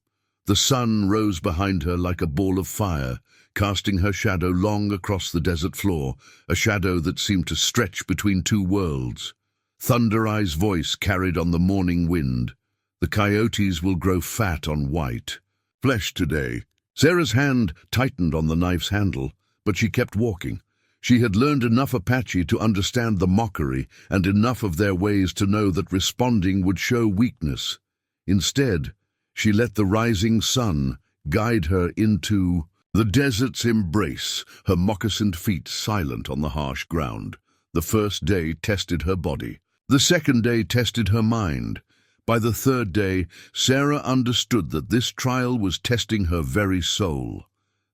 The sun rose behind her like a ball of fire, casting her shadow long across the desert floor, a shadow that seemed to stretch between two worlds. Thunder Eye's voice carried on the morning wind. The coyotes will grow fat on white flesh today. Sarah's hand tightened on the knife's handle, but she kept walking. She had learned enough Apache to understand the mockery and enough of their ways to know that responding would show weakness. Instead, she let the rising sun guide her into the desert's embrace, her moccasined feet silent on the harsh ground. The first day tested her body. The second day tested her mind. By the third day, Sarah understood that this trial was testing her very soul.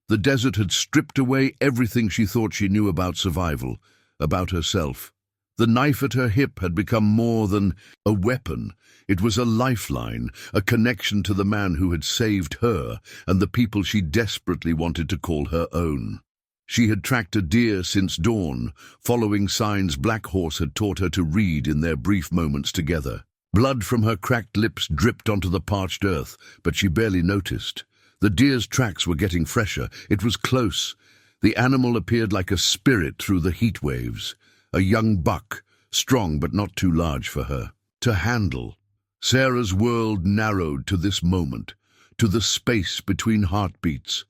The desert had stripped away everything she thought she knew about survival, about herself. The knife at her hip had become more than a weapon. It was a lifeline, a connection to the man who had saved her and the people she desperately wanted to call her own. She had tracked a deer since dawn, following signs Black Horse had taught her to read in their brief moments together. Blood from her cracked lips dripped onto the parched earth, but she barely noticed. The deer's tracks were getting fresher. It was close. The animal appeared like a spirit through the heat waves. A young buck, strong but not too large for her to handle. Sarah's world narrowed to this moment, to the space between heartbeats.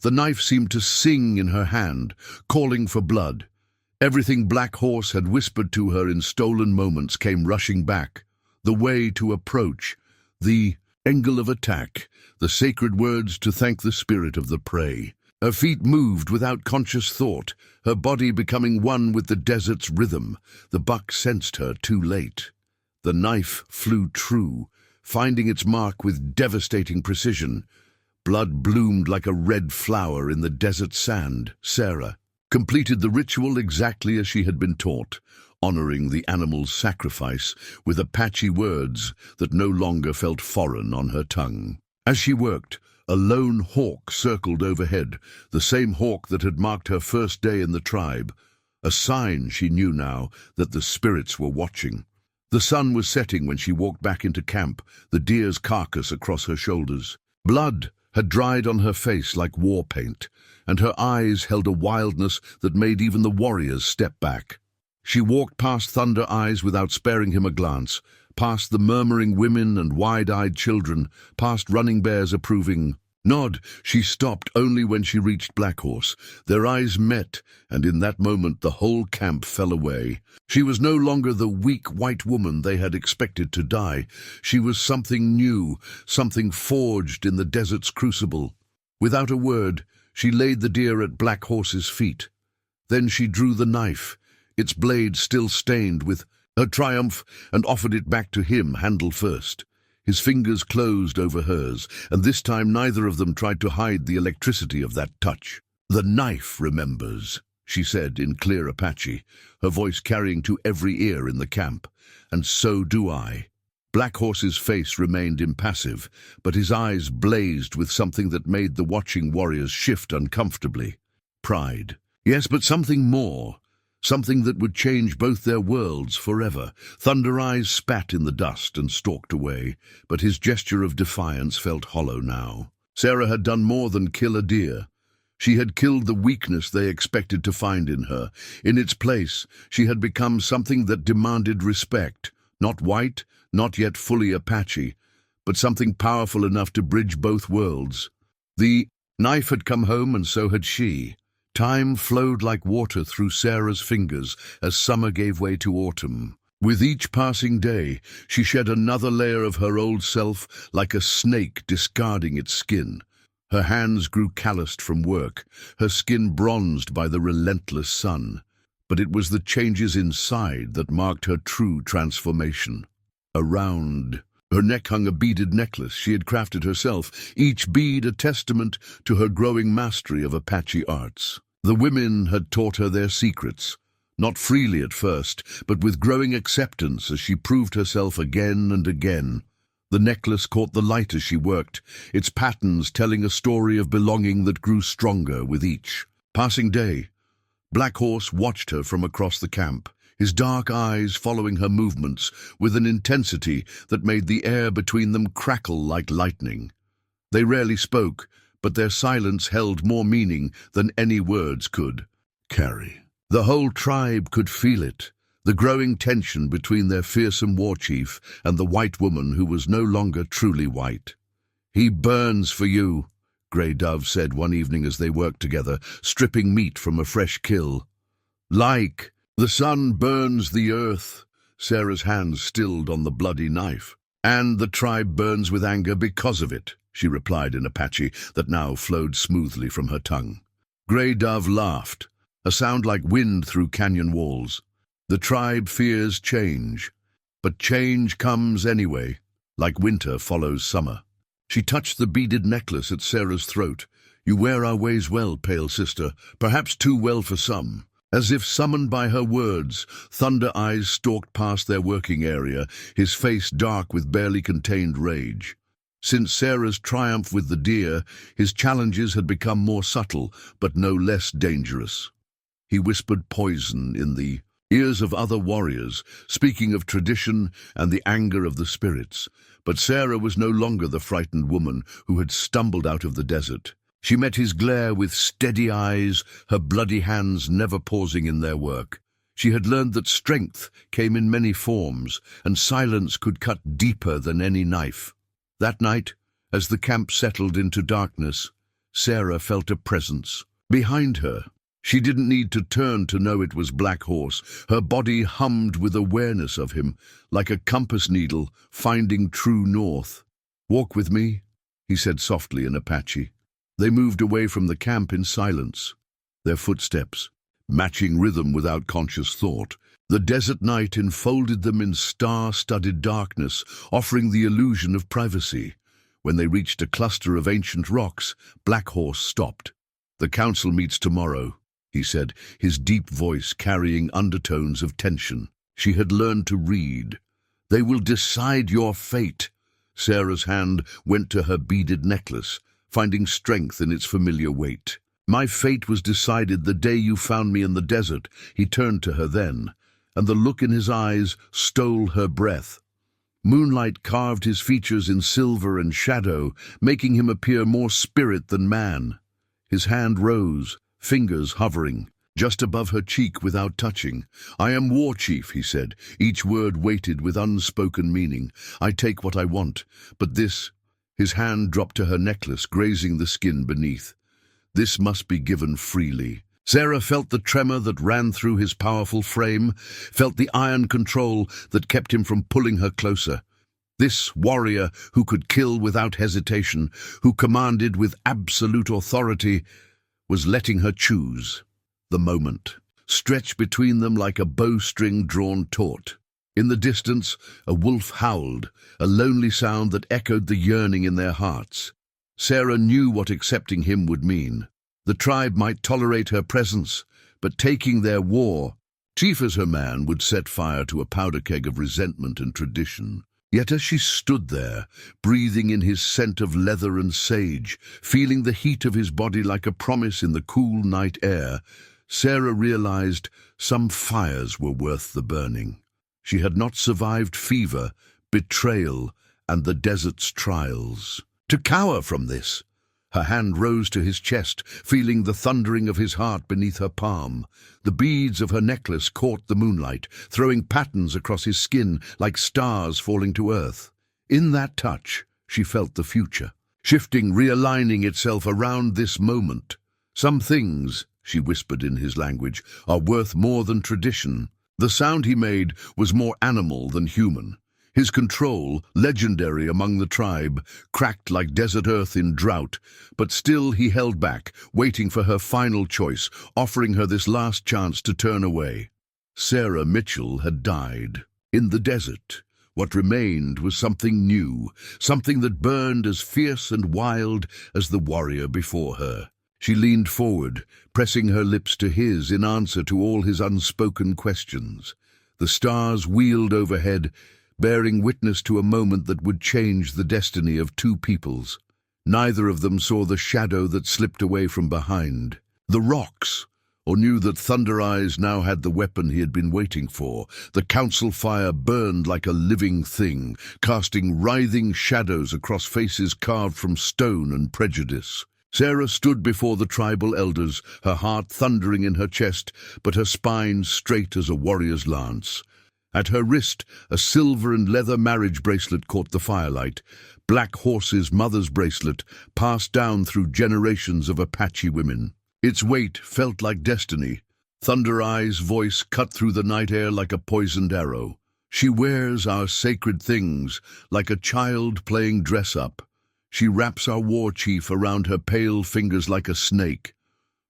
The knife seemed to sing in her hand, calling for blood. Everything Black Horse had whispered to her in stolen moments came rushing back. The way to approach, the angle of attack, the sacred words to thank the spirit of the prey. Her feet moved without conscious thought, her body becoming one with the desert's rhythm. The buck sensed her too late. The knife flew true, finding its mark with devastating precision. Blood bloomed like a red flower in the desert sand. Sarah completed the ritual exactly as she had been taught, honoring the animal's sacrifice with Apache words that no longer felt foreign on her tongue. As she worked, a lone hawk circled overhead, the same hawk that had marked her first day in the tribe, a sign she knew now that the spirits were watching. The sun was setting when she walked back into camp, the deer's carcass across her shoulders. Blood had dried on her face like war paint, and her eyes held a wildness that made even the warriors step back. She walked past Thunder Eyes without sparing him a glance, past the murmuring women and wide-eyed children, past Running Bear's approving nod. She stopped only when she reached Black Horse. Their eyes met, and in that moment the whole camp fell away. She was no longer the weak white woman they had expected to die. She was something new, something forged in the desert's crucible. Without a word, she laid the deer at Black Horse's feet. Then she drew the knife, its blade still stained with her triumph, and offered it back to him, handle first. His fingers closed over hers, and this time neither of them tried to hide the electricity of that touch. "The knife remembers," she said in clear Apache, her voice carrying to every ear in the camp. "And so do I." Black Horse's face remained impassive, but his eyes blazed with something that made the watching warriors shift uncomfortably. Pride. Yes, but something more. Something that would change both their worlds forever. Thunder Eyes spat in the dust and stalked away, but his gesture of defiance felt hollow now. Sarah had done more than kill a deer. She had killed the weakness they expected to find in her. In its place, she had become something that demanded respect. Not white, not yet fully Apache, but something powerful enough to bridge both worlds. The knife had come home, and so had she. Time flowed like water through Sarah's fingers as summer gave way to autumn. With each passing day, she shed another layer of her old self, like a snake discarding its skin. Her hands grew calloused from work, her skin bronzed by the relentless sun. But it was the changes inside that marked her true transformation. Around her neck hung a beaded necklace she had crafted herself, each bead a testament to her growing mastery of Apache arts. The women had taught her their secrets, not freely at first, but with growing acceptance as she proved herself again and again. The necklace caught the light as she worked, its patterns telling a story of belonging that grew stronger with each passing day. Black Horse watched her from across the camp, his dark eyes following her movements with an intensity that made the air between them crackle like lightning. They rarely spoke, but their silence held more meaning than any words could carry. The whole tribe could feel it, the growing tension between their fearsome war chief and the white woman who was no longer truly white. "He burns for you," Grey Dove said one evening as they worked together, stripping meat from a fresh kill. "Like the sun burns the earth," Sarah's hands stilled on the bloody knife. "And the tribe burns with anger because of it," she replied in Apache that now flowed smoothly from her tongue. Grey Dove laughed, a sound like wind through canyon walls. "The tribe fears change, but change comes anyway, like winter follows summer." She touched the beaded necklace at Sarah's throat. "You wear our ways well, pale sister, perhaps too well for some." As if summoned by her words, Thunder Eyes stalked past their working area, his face dark with barely contained rage. Since Sarah's triumph with the deer, his challenges had become more subtle, but no less dangerous. He whispered poison in the ears of other warriors, speaking of tradition and the anger of the spirits. But Sarah was no longer the frightened woman who had stumbled out of the desert. She met his glare with steady eyes, her bloody hands never pausing in their work. She had learned that strength came in many forms, and silence could cut deeper than any knife. That night, as the camp settled into darkness, Sarah felt a presence behind her. She didn't need to turn to know it was Black Horse. Her body hummed with awareness of him, like a compass needle finding true north. "Walk with me," he said softly in Apache. They moved away from the camp in silence, their footsteps matching rhythm without conscious thought. The desert night enfolded them in star-studded darkness, offering the illusion of privacy. When they reached a cluster of ancient rocks, Black Horse stopped. "The council meets tomorrow," he said, his deep voice carrying undertones of tension. She had learned to read. "They will decide your fate." Sarah's hand went to her beaded necklace, finding strength in its familiar weight. "My fate was decided the day you found me in the desert." He turned to her then, and the look in his eyes stole her breath. Moonlight carved his features in silver and shadow, making him appear more spirit than man. His hand rose, fingers hovering, just above her cheek without touching. "I am War Chief," he said, each word weighted with unspoken meaning. "I take what I want, but this—" His hand dropped to her necklace, grazing the skin beneath. "This must be given freely." Sarah felt the tremor that ran through his powerful frame, felt the iron control that kept him from pulling her closer. This warrior who could kill without hesitation, who commanded with absolute authority, was letting her choose. The moment stretched between them like a bowstring drawn taut. In the distance, a wolf howled, a lonely sound that echoed the yearning in their hearts. Sarah knew what accepting him would mean. The tribe might tolerate her presence, but taking their war, chief as her man, would set fire to a powder keg of resentment and tradition. Yet as she stood there, breathing in his scent of leather and sage, feeling the heat of his body like a promise in the cool night air, Sarah realized some fires were worth the burning. She had not survived fever, betrayal, and the desert's trials. To cower from this, her hand rose to his chest, feeling the thundering of his heart beneath her palm. The beads of her necklace caught the moonlight, throwing patterns across his skin like stars falling to earth. In that touch, she felt the future, shifting, realigning itself around this moment. "Some things," she whispered in his language, "are worth more than tradition." The sound he made was more animal than human. His control, legendary among the tribe, cracked like desert earth in drought, but still he held back, waiting for her final choice, offering her this last chance to turn away. Sarah Mitchell had died. In the desert, what remained was something new, something that burned as fierce and wild as the warrior before her. She leaned forward, pressing her lips to his in answer to all his unspoken questions. The stars wheeled overhead, bearing witness to a moment that would change the destiny of two peoples. Neither of them saw the shadow that slipped away from behind. The rocks, or knew that Thunder Eyes now had the weapon he had been waiting for. The council fire burned like a living thing, casting writhing shadows across faces carved from stone and prejudice. Sarah stood before the tribal elders, her heart thundering in her chest, but her spine straight as a warrior's lance. At her wrist, a silver and leather marriage bracelet caught the firelight. Black Horse's mother's bracelet, passed down through generations of Apache women. Its weight felt like destiny. Thunder Eye's voice cut through the night air like a poisoned arrow. She wears our sacred things, like a child playing dress-up. She wraps our war chief around her pale fingers like a snake.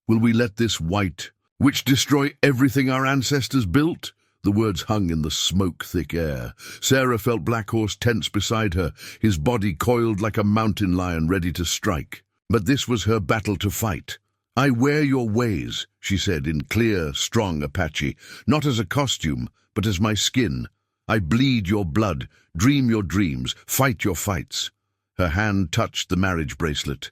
Will we let this white witch destroy everything our ancestors built? The words hung in the smoke-thick air. Sarah felt Black Horse tense beside her, his body coiled like a mountain lion ready to strike. But this was her battle to fight. "I wear your ways," she said in clear, strong Apache, "not as a costume, but as my skin. I bleed your blood, dream your dreams, fight your fights." Her hand touched the marriage bracelet.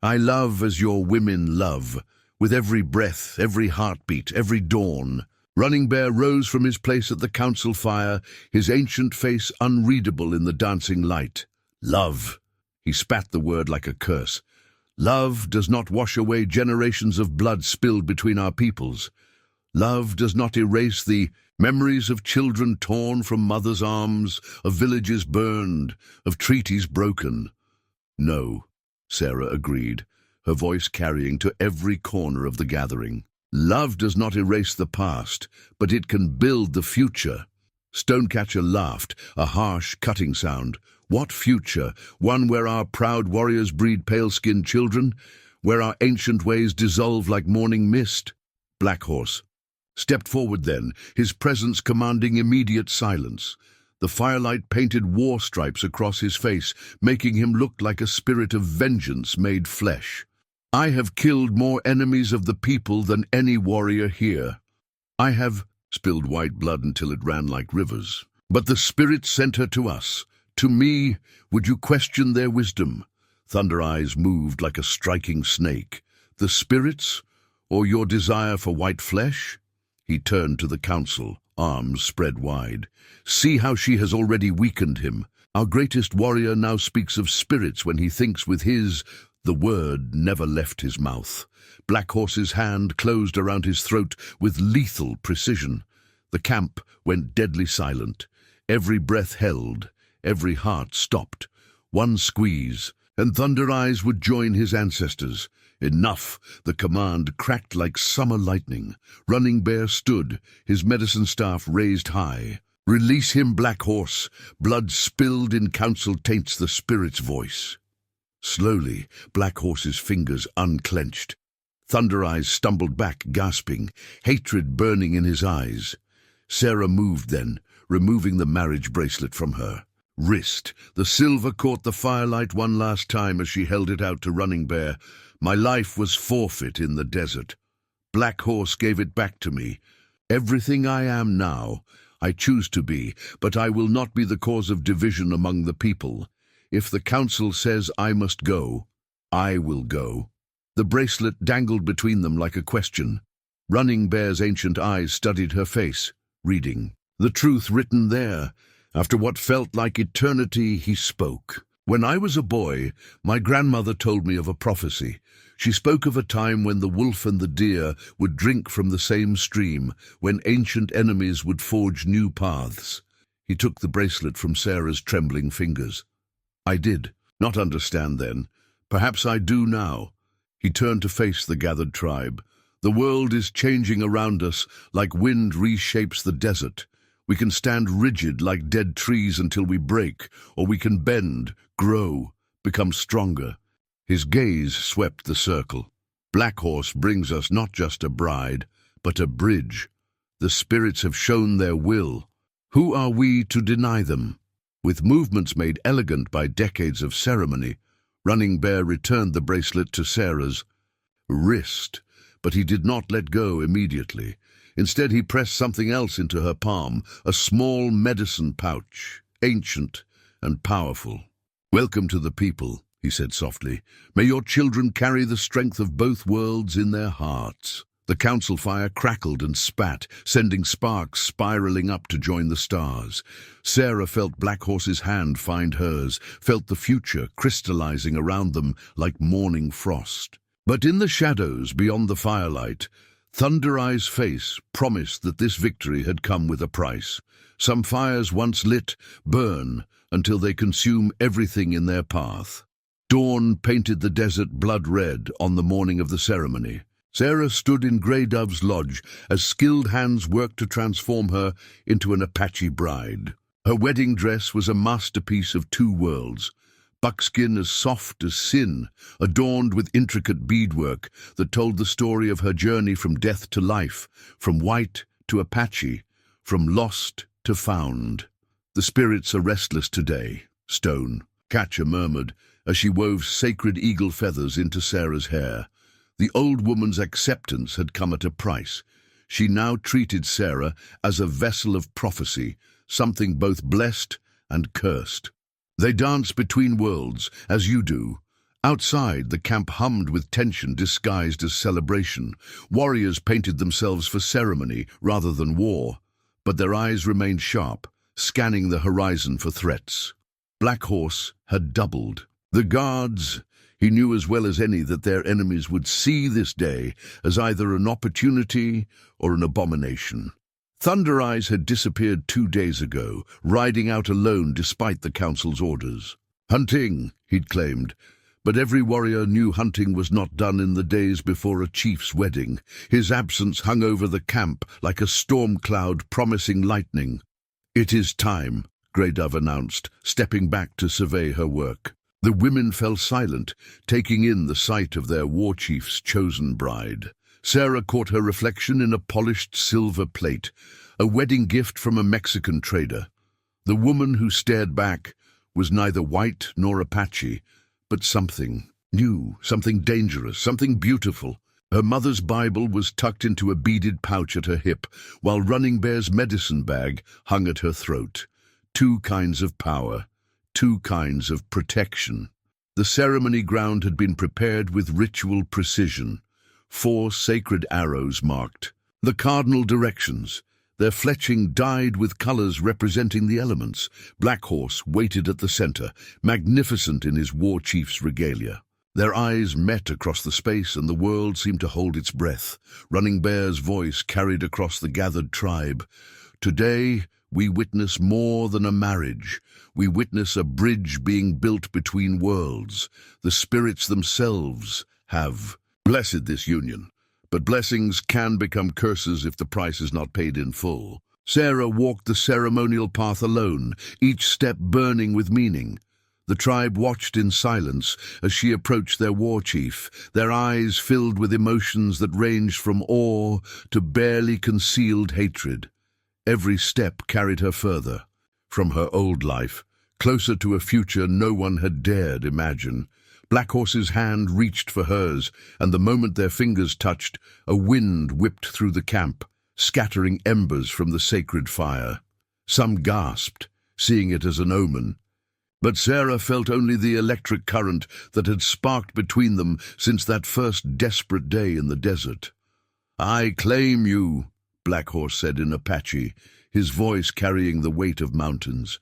"I love as your women love, with every breath, every heartbeat, every dawn." Running Bear rose from his place at the council fire, his ancient face unreadable in the dancing light. "Love." He spat the word like a curse. "Love does not wash away generations of blood spilled between our peoples. Love does not erase the memories of children torn from mothers' arms, of villages burned, of treaties broken." "No," Sarah agreed, her voice carrying to every corner of the gathering. "Love does not erase the past, but it can build the future." Stonecatcher laughed, a harsh, cutting sound. "What future? One where our proud warriors breed pale-skinned children? Where our ancient ways dissolve like morning mist?" Black Horse stepped forward then, his presence commanding immediate silence. The firelight painted war stripes across his face, making him look like a spirit of vengeance made flesh. "I have killed more enemies of the people than any warrior here. I have spilled white blood until it ran like rivers. But the spirits sent her to us. To me, would you question their wisdom?" Thunder Eyes moved like a striking snake. "The spirits, or your desire for white flesh?" He turned to the council, arms spread wide. "See how she has already weakened him. Our greatest warrior now speaks of spirits when he thinks with his—" The word never left his mouth. Black Horse's hand closed around his throat with lethal precision. The camp went deadly silent. Every breath held, every heart stopped. One squeeze, and Thunder Eyes would join his ancestors. Enough! The command cracked like summer lightning. Running Bear stood, his medicine staff raised high. "Release him, Black Horse. Blood spilled in council taints the spirit's voice." Slowly, Black Horse's fingers unclenched. Thunder Eyes stumbled back, gasping, hatred burning in his eyes. Sarah moved then, removing the marriage bracelet from her wrist. The silver caught the firelight one last time as she held it out to Running Bear. "My life was forfeit in the desert. Black Horse gave it back to me. Everything I am now, I choose to be, but I will not be the cause of division among the people. If the council says I must go, I will go." The bracelet dangled between them like a question. Running Bear's ancient eyes studied her face, reading the truth written there. After what felt like eternity, he spoke. "When I was a boy, my grandmother told me of a prophecy. She spoke of a time when the wolf and the deer would drink from the same stream, when ancient enemies would forge new paths." He took the bracelet from Sarah's trembling fingers. "I did not understand then. Perhaps I do now." He turned to face the gathered tribe. "The world is changing around us like wind reshapes the desert. We can stand rigid like dead trees until we break, or we can bend, grow, become stronger." His gaze swept the circle. "Black Horse brings us not just a bride, but a bridge. The spirits have shown their will. Who are we to deny them?" With movements made elegant by decades of ceremony, Running Bear returned the bracelet to Sarah's wrist, but he did not let go immediately. Instead, he pressed something else into her palm, a small medicine pouch, ancient and powerful. "Welcome to the people," he said softly. "May your children carry the strength of both worlds in their hearts." The council fire crackled and spat, sending sparks spiraling up to join the stars. Sarah felt Black Horse's hand find hers, felt the future crystallizing around them like morning frost. But in the shadows beyond the firelight, Thunder Eye's face promised that this victory had come with a price. Some fires once lit burn until they consume everything in their path. Dawn painted the desert blood red on the morning of the ceremony. Sarah stood in Grey Dove's lodge as skilled hands worked to transform her into an Apache bride. Her wedding dress was a masterpiece of two worlds. Buckskin as soft as sin, adorned with intricate beadwork that told the story of her journey from death to life, from white to Apache, from lost to found. "The spirits are restless today, Stone," Catcher murmured as she wove sacred eagle feathers into Sarah's hair. The old woman's acceptance had come at a price. She now treated Sarah as a vessel of prophecy, something both blessed and cursed. "They dance between worlds, as you do." Outside, the camp hummed with tension disguised as celebration. Warriors painted themselves for ceremony rather than war, but their eyes remained sharp, scanning the horizon for threats. Black Horse had doubled. The guards, he knew as well as any that their enemies would see this day as either an opportunity or an abomination. Thunder Eyes had disappeared 2 days ago, riding out alone despite the council's orders. "Hunting," he'd claimed, but every warrior knew hunting was not done in the days before a chief's wedding. His absence hung over the camp like a storm cloud promising lightning. "It is time," Grey Dove announced, stepping back to survey her work. The women fell silent, taking in the sight of their war chief's chosen bride. Sarah caught her reflection in a polished silver plate, a wedding gift from a Mexican trader. The woman who stared back was neither white nor Apache, but something new, something dangerous, something beautiful. Her mother's Bible was tucked into a beaded pouch at her hip, while Running Bear's medicine bag hung at her throat. Two kinds of power, two kinds of protection. The ceremony ground had been prepared with ritual precision. 4 sacred arrows marked the cardinal directions, their fletching dyed with colors representing the elements. Black Horse waited at the center, magnificent in his war chief's regalia. Their eyes met across the space, and the world seemed to hold its breath. Running Bear's voice carried across the gathered tribe. "Today, we witness more than a marriage. We witness a bridge being built between worlds. The spirits themselves have blessed this union, but blessings can become curses if the price is not paid in full." Sarah walked the ceremonial path alone, each step burning with meaning. The tribe watched in silence as she approached their war chief, their eyes filled with emotions that ranged from awe to barely concealed hatred. Every step carried her further, from her old life, closer to a future no one had dared imagine. Black Horse's hand reached for hers, and the moment their fingers touched, a wind whipped through the camp, scattering embers from the sacred fire. Some gasped, seeing it as an omen, but Sarah felt only the electric current that had sparked between them since that first desperate day in the desert. "I claim you," Black Horse said in Apache, his voice carrying the weight of mountains.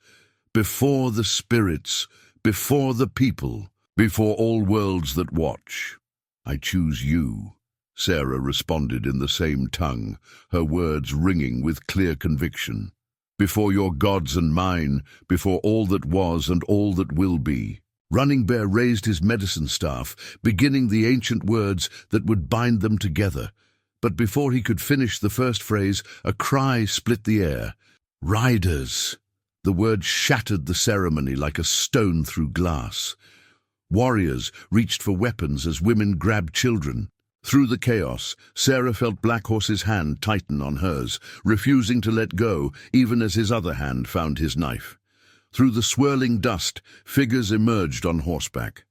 "Before the spirits, before the people, before all worlds that watch, I choose you." Sarah responded in the same tongue, her words ringing with clear conviction. "Before your gods and mine, before all that was and all that will be." Running Bear raised his medicine staff, beginning the ancient words that would bind them together. But before he could finish the first phrase, a cry split the air. "Riders!" The word shattered the ceremony like a stone through glass. Warriors reached for weapons as women grabbed children. Through the chaos, Sarah felt Black Horse's hand tighten on hers, refusing to let go, even as his other hand found his knife. Through the swirling dust, figures emerged on horseback.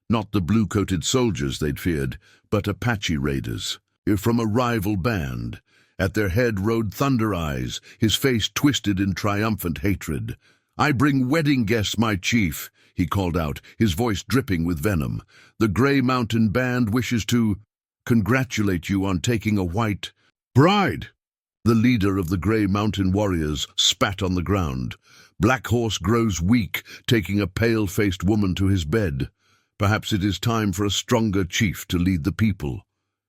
Not the blue-coated soldiers they'd feared, but Apache raiders, from a rival band. At their head rode Thunder Eyes, his face twisted in triumphant hatred. "I bring wedding guests, my chief," he called out, his voice dripping with venom. "The Grey Mountain Band wishes to..." congratulate you on taking a white bride." The leader of the Grey Mountain warriors spat on the ground. Black Horse grows weak, taking a pale-faced woman to his bed. Perhaps it is time for a stronger chief to lead the people.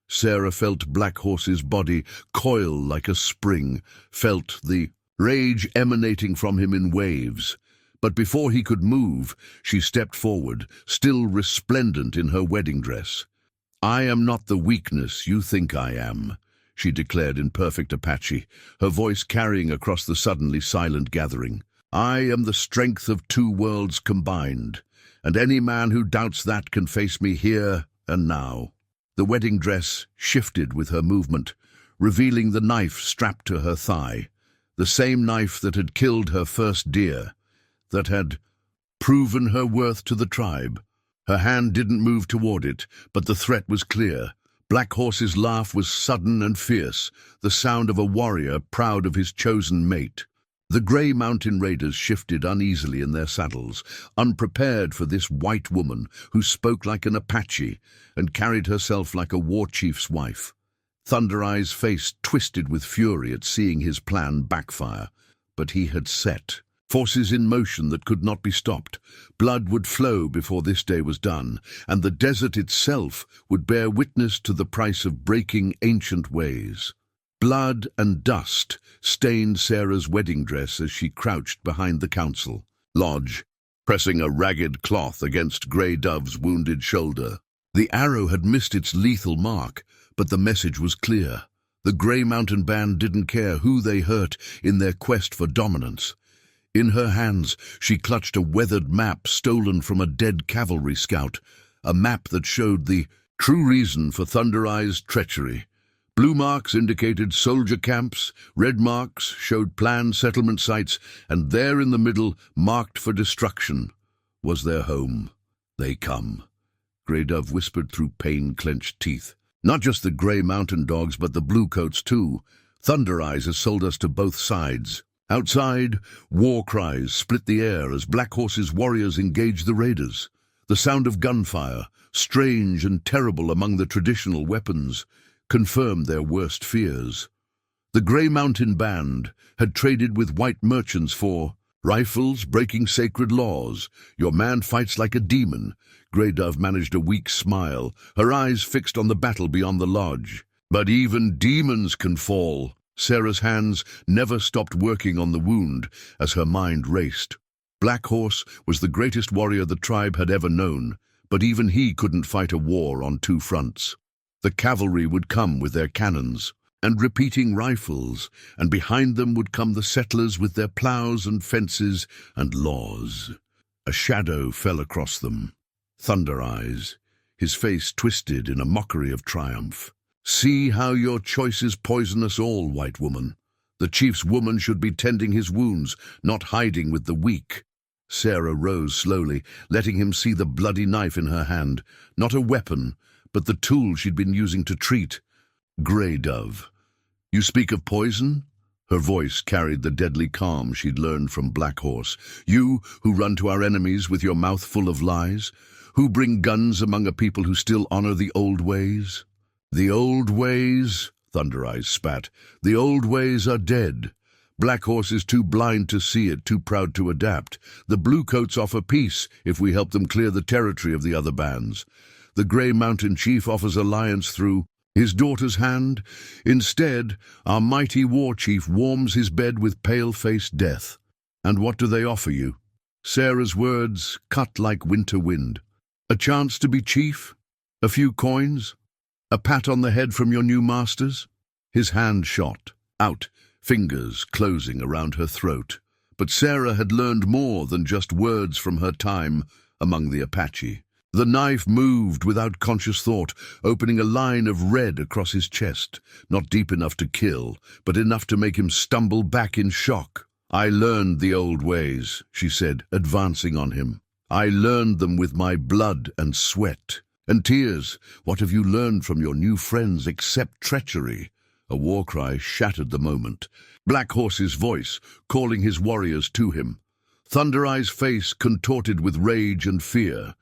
Sarah felt Black Horse's body coil like a spring, felt the rage emanating from him in waves. But before he could move, she stepped forward, still resplendent in her wedding dress. "I am not the weakness you think I am," she declared in perfect Apache, her voice carrying across the suddenly silent gathering. "I am the strength of two worlds combined, and any man who doubts that can face me here and now." The wedding dress shifted with her movement, revealing the knife strapped to her thigh, the same knife that had killed her first deer, that had proven her worth to the tribe. Her hand didn't move toward it, but the threat was clear. Black Horse's laugh was sudden and fierce, the sound of a warrior proud of his chosen mate. The Grey Mountain raiders shifted uneasily in their saddles, unprepared for this white woman who spoke like an Apache and carried herself like a war chief's wife. Thunder Eye's face twisted with fury at seeing his plan backfire, but he had set forces in motion that could not be stopped. Blood would flow before this day was done, and the desert itself would bear witness to the price of breaking ancient ways. Blood and dust stained Sarah's wedding dress as she crouched behind the council lodge, pressing a ragged cloth against Grey Dove's wounded shoulder. The arrow had missed its lethal mark, but the message was clear. The Grey Mountain band didn't care who they hurt in their quest for dominance. In her hands, she clutched a weathered map stolen from a dead cavalry scout, a map that showed the true reason for Thunder Eye's treachery. Blue marks indicated soldier camps, red marks showed planned settlement sites, and there in the middle, marked for destruction, was their home. "They come," Grey Dove whispered through pain-clenched teeth. "Not just the Grey Mountain dogs, but the bluecoats too. Thunder Eyes has sold us to both sides." Outside, war cries split the air as Black Horse's warriors engaged the raiders. The sound of gunfire, strange and terrible among the traditional weapons, confirmed their worst fears. The Grey Mountain band had traded with white merchants for rifles breaking sacred laws. "Your man fights like a demon." Grey Dove managed a weak smile, her eyes fixed on the battle beyond the lodge. "But even demons can fall." Sarah's hands never stopped working on the wound as her mind raced. Black Horse was the greatest warrior the tribe had ever known, but even he couldn't fight a war on two fronts. The cavalry would come with their cannons and repeating rifles, and behind them would come the settlers with their plows and fences and laws. A shadow fell across them. Thunder Eyes, his face twisted in a mockery of triumph. "See how your choices poison us all, white woman. The chief's woman should be tending his wounds, not hiding with the weak." Sarah rose slowly, letting him see the bloody knife in her hand, not a weapon, but the tool she'd been using to treat. "Grey Dove, you speak of poison?" Her voice carried the deadly calm she'd learned from Black Horse. "You who run to our enemies with your mouth full of lies, who bring guns among a people who still honor the old ways?" "The old ways," Thunder Eyes spat. "The old ways are dead. Black Horse is too blind to see it, too proud to adapt. The Bluecoats offer peace if we help them clear the territory of the other bands. The Grey Mountain Chief offers alliance through his daughter's hand. Instead, our mighty war chief warms his bed with pale-faced death. And what do they offer you?" Sarah's words cut like winter wind. "A chance to be chief? A few coins? A pat on the head from your new masters?" His hand shot out, fingers closing around her throat. But Sarah had learned more than just words from her time among the Apache. The knife moved without conscious thought, opening a line of red across his chest, not deep enough to kill, but enough to make him stumble back in shock. "I learned the old ways," she said, advancing on him. "I learned them with my blood and sweat. And tears. What have you learned from your new friends except treachery?" A war cry shattered the moment. Black Horse's voice, calling his warriors to him. Thunder Eye's face contorted with rage and fear.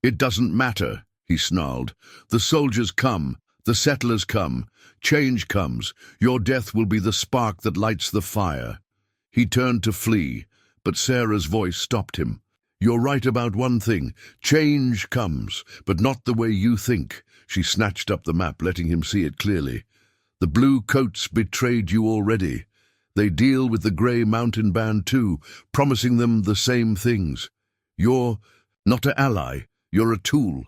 "It doesn't matter," he snarled. "The soldiers come. The settlers come. Change comes. Your death will be the spark that lights the fire." He turned to flee, but Sarah's voice stopped him. "You're right about one thing. Change comes, but not the way you think." She snatched up the map, letting him see it clearly. "The blue coats betrayed you already. They deal with the grey mountain band too, promising them the same things. You're not an ally, you're a tool,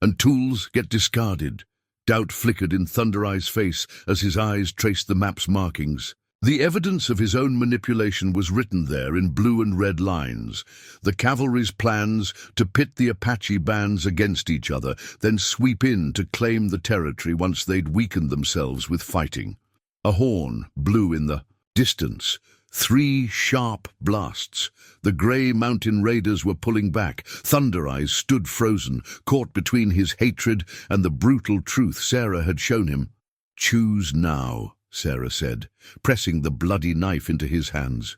and tools get discarded." Doubt flickered in Thunder Eye's face as his eyes traced the map's markings. The evidence of his own manipulation was written there in blue and red lines. The cavalry's plans to pit the Apache bands against each other, then sweep in to claim the territory once they'd weakened themselves with fighting. A horn blew in the distance. 3 sharp blasts. The grey mountain raiders were pulling back. Thunder Eyes stood frozen, caught between his hatred and the brutal truth Sarah had shown him. "Choose now," Sarah said, pressing the bloody knife into his hands.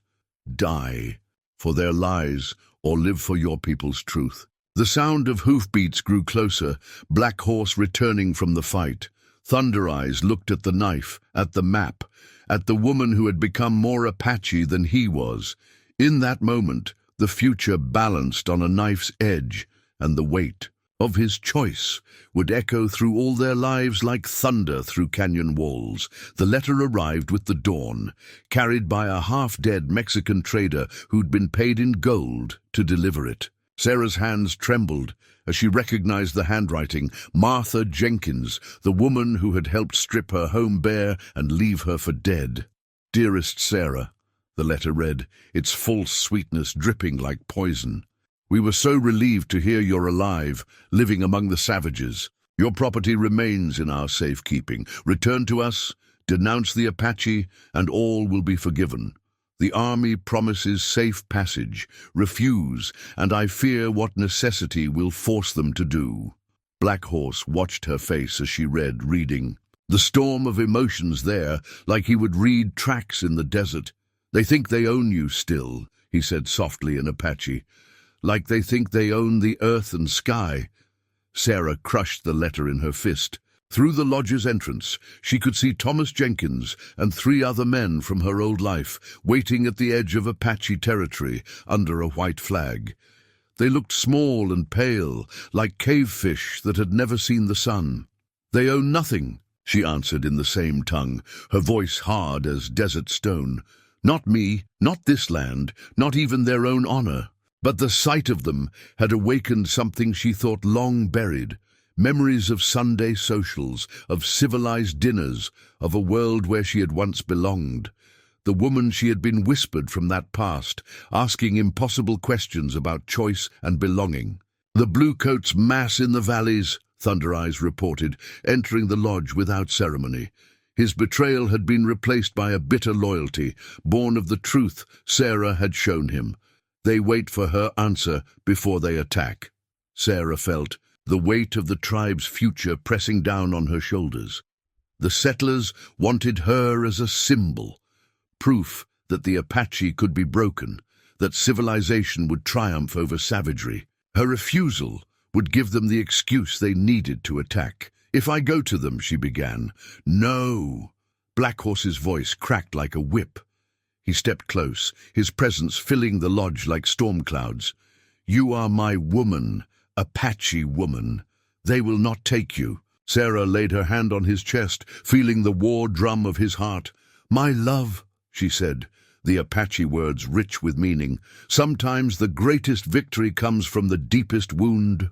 "Die for their lies or live for your people's truth." The sound of hoofbeats grew closer, Black Horse returning from the fight. Thunder Eyes looked at the knife, at the map, at the woman who had become more Apache than he was. In that moment, the future balanced on a knife's edge, and the weight of his choice would echo through all their lives like thunder through canyon walls. The letter arrived with the dawn, carried by a half-dead Mexican trader who'd been paid in gold to deliver it. Sarah's hands trembled as she recognized the handwriting. Martha Jenkins, the woman who had helped strip her home bare and leave her for dead. "Dearest Sarah," the letter read, its false sweetness dripping like poison. "We were so relieved to hear you're alive, living among the savages. Your property remains in our safekeeping. Return to us, denounce the Apache, and all will be forgiven. The army promises safe passage. Refuse, and I fear what necessity will force them to do." Black Horse watched her face as she read, reading. The storm of emotions there, like he would read tracks in the desert. "They think they own you still," he said softly in Apache. "Like they think they own the earth and sky." Sarah crushed the letter in her fist. Through the lodge's entrance, she could see Thomas Jenkins and 3 other men from her old life, waiting at the edge of Apache territory under a white flag. They looked small and pale, like cave fish that had never seen the sun. "They own nothing," she answered in the same tongue, her voice hard as desert stone. "Not me, not this land, not even their own honor." But the sight of them had awakened something she thought long buried. Memories of Sunday socials, of civilized dinners, of a world where she had once belonged. The woman she had been whispered from that past, asking impossible questions about choice and belonging. "The bluecoats mass in the valleys," Thunder Eyes reported, entering the lodge without ceremony. His betrayal had been replaced by a bitter loyalty, born of the truth Sarah had shown him. They wait for her answer before they attack. Sarah felt the weight of the tribe's future pressing down on her shoulders. The settlers wanted her as a symbol, proof that the Apache could be broken, that civilization would triumph over savagery. Her refusal would give them the excuse they needed to attack. "If I go to them," she began. "No." Black Horse's voice cracked like a whip. He stepped close, his presence filling the lodge like storm clouds. "You are my woman, Apache woman. They will not take you." Sarah laid her hand on his chest, feeling the war drum of his heart. "My love," she said, the Apache words rich with meaning. "Sometimes the greatest victory comes from the deepest wound."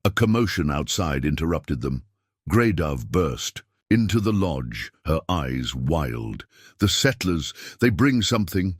A commotion outside interrupted them. Grey Dove burst into the lodge, her eyes wild. "The settlers, they bring something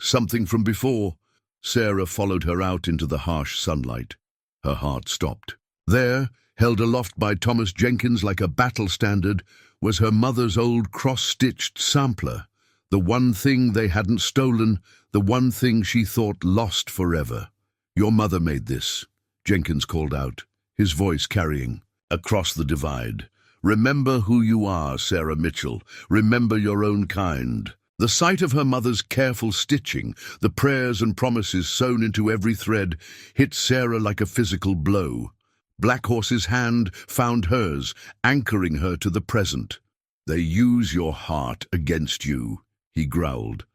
from before." Sarah followed her out into the harsh sunlight. Her heart stopped. There, held aloft by Thomas Jenkins like a battle standard, was her mother's old cross-stitched sampler. The one thing they hadn't stolen, the one thing she thought lost forever. "Your mother made this," Jenkins called out, his voice carrying across the divide. "Remember who you are, Sarah Mitchell. Remember your own kind." The sight of her mother's careful stitching, the prayers and promises sewn into every thread, hit Sarah like a physical blow. Black Horse's hand found hers, anchoring her to the present. They use your heart against you, he growled,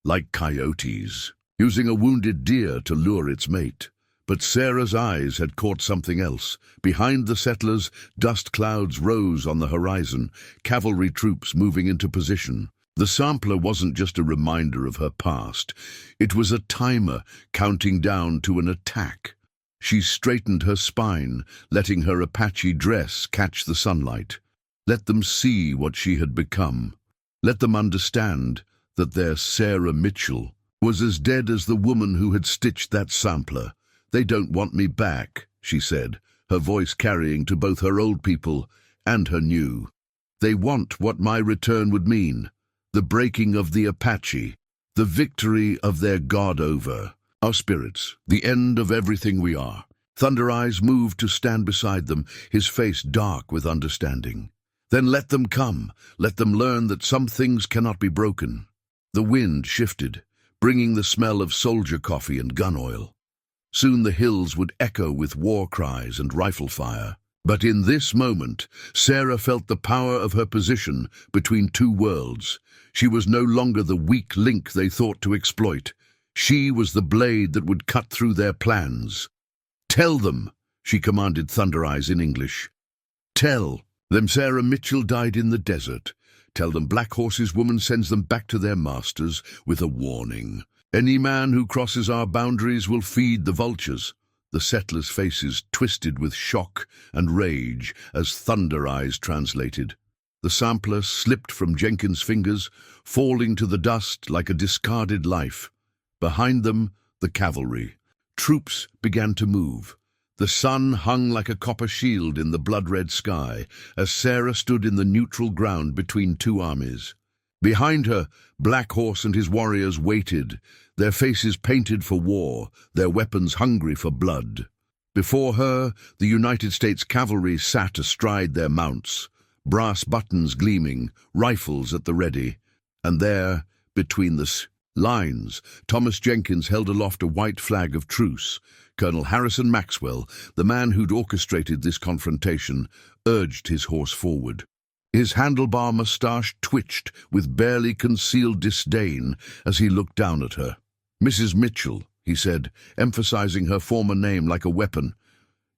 like coyotes, using a wounded deer to lure its mate. But Sarah's eyes had caught something else. Behind the settlers, dust clouds rose on the horizon, cavalry troops moving into position. The sampler wasn't just a reminder of her past. It was a timer counting down to an attack. She straightened her spine, letting her Apache dress catch the sunlight. Let them see what she had become. Let them understand that their Sarah Mitchell was as dead as the woman who had stitched that sampler. "They don't want me back," she said, her voice carrying to both her old people and her new. "They want what my return would mean, the breaking of the Apache, the victory of their God over our spirits, the end of everything we are." Thunder Eyes moved to stand beside them, his face dark with understanding. "Then let them come. Let them learn that some things cannot be broken." The wind shifted, bringing the smell of soldier coffee and gun oil. Soon the hills would echo with war cries and rifle fire. But in this moment, Sarah felt the power of her position between two worlds. She was no longer the weak link they thought to exploit. She was the blade that would cut through their plans. "Tell them," she commanded Thunder Eyes in English. "Tell them Sarah Mitchell died in the desert. Tell them Black Horse's woman sends them back to their masters with a warning. Any man who crosses our boundaries will feed the vultures." The settlers' faces twisted with shock and rage as Thunder Eyes translated. The sampler slipped from Jenkins' fingers, falling to the dust like a discarded life. Behind them, the cavalry. Troops began to move. The sun hung like a copper shield in the blood-red sky as Sarah stood in the neutral ground between two armies. Behind her, Black Horse and his warriors waited, their faces painted for war, their weapons hungry for blood. Before her, the United States cavalry sat astride their mounts, brass buttons gleaming, rifles at the ready. And there, between the lines, Thomas Jenkins held aloft a white flag of truce. Colonel Harrison Maxwell, the man who'd orchestrated this confrontation, urged his horse forward. His handlebar moustache twitched with barely concealed disdain as he looked down at her. "Mrs. Mitchell," he said, emphasizing her former name like a weapon,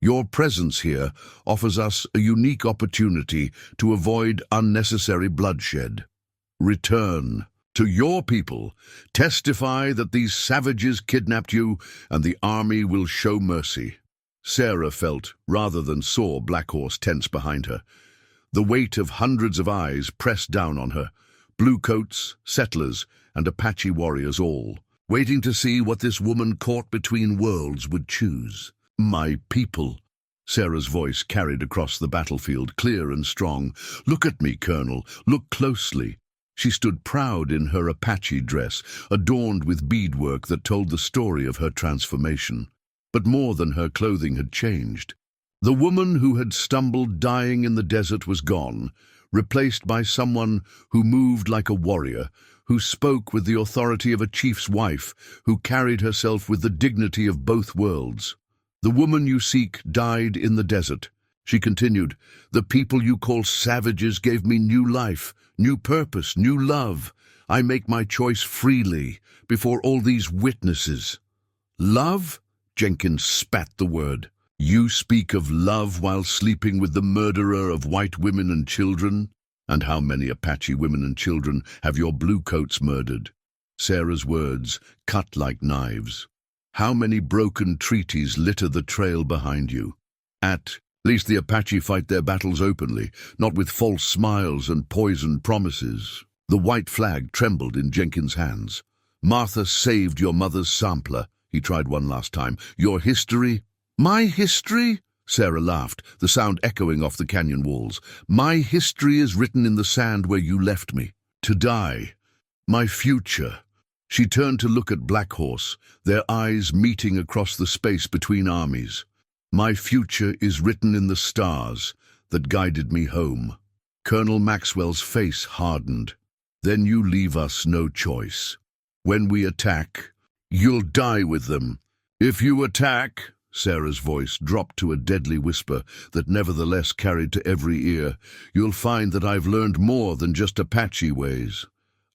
"your presence here offers us a unique opportunity to avoid unnecessary bloodshed. Return to your people. Testify that these savages kidnapped you, and the army will show mercy." Sarah felt, rather than saw, Black Horse tense behind her. The weight of hundreds of eyes pressed down on her, bluecoats, settlers, and Apache warriors all, waiting to see what this woman caught between worlds would choose. "My people," Sarah's voice carried across the battlefield, clear and strong. "Look at me, Colonel. Look closely." She stood proud in her Apache dress, adorned with beadwork that told the story of her transformation. But more than her clothing had changed. The woman who had stumbled dying in the desert was gone, replaced by someone who moved like a warrior, who spoke with the authority of a chief's wife, who carried herself with the dignity of both worlds. "The woman you seek died in the desert," she continued. "The people you call savages gave me new life, new purpose, new love. I make my choice freely, before all these witnesses." "Love?" Jenkins spat the word. "You speak of love while sleeping with the murderer of white women and children? And how many Apache women and children have your bluecoats murdered?" Sarah's words cut like knives. "How many broken treaties litter the trail behind you? At least the Apache fight their battles openly, not with false smiles and poisoned promises." The white flag trembled in Jenkins' hands. "Martha saved your mother's sampler," he tried one last time. "Your history—" "My history?" Sarah laughed, the sound echoing off the canyon walls. "My history is written in the sand where you left me, to die. My future." She turned to look at Black Horse, their eyes meeting across the space between armies. "My future is written in the stars that guided me home." Colonel Maxwell's face hardened. "Then you leave us no choice. When we attack, you'll die with them." "If you attack," Sarah's voice dropped to a deadly whisper that nevertheless carried to every ear. "You'll find that I've learned more than just Apache ways.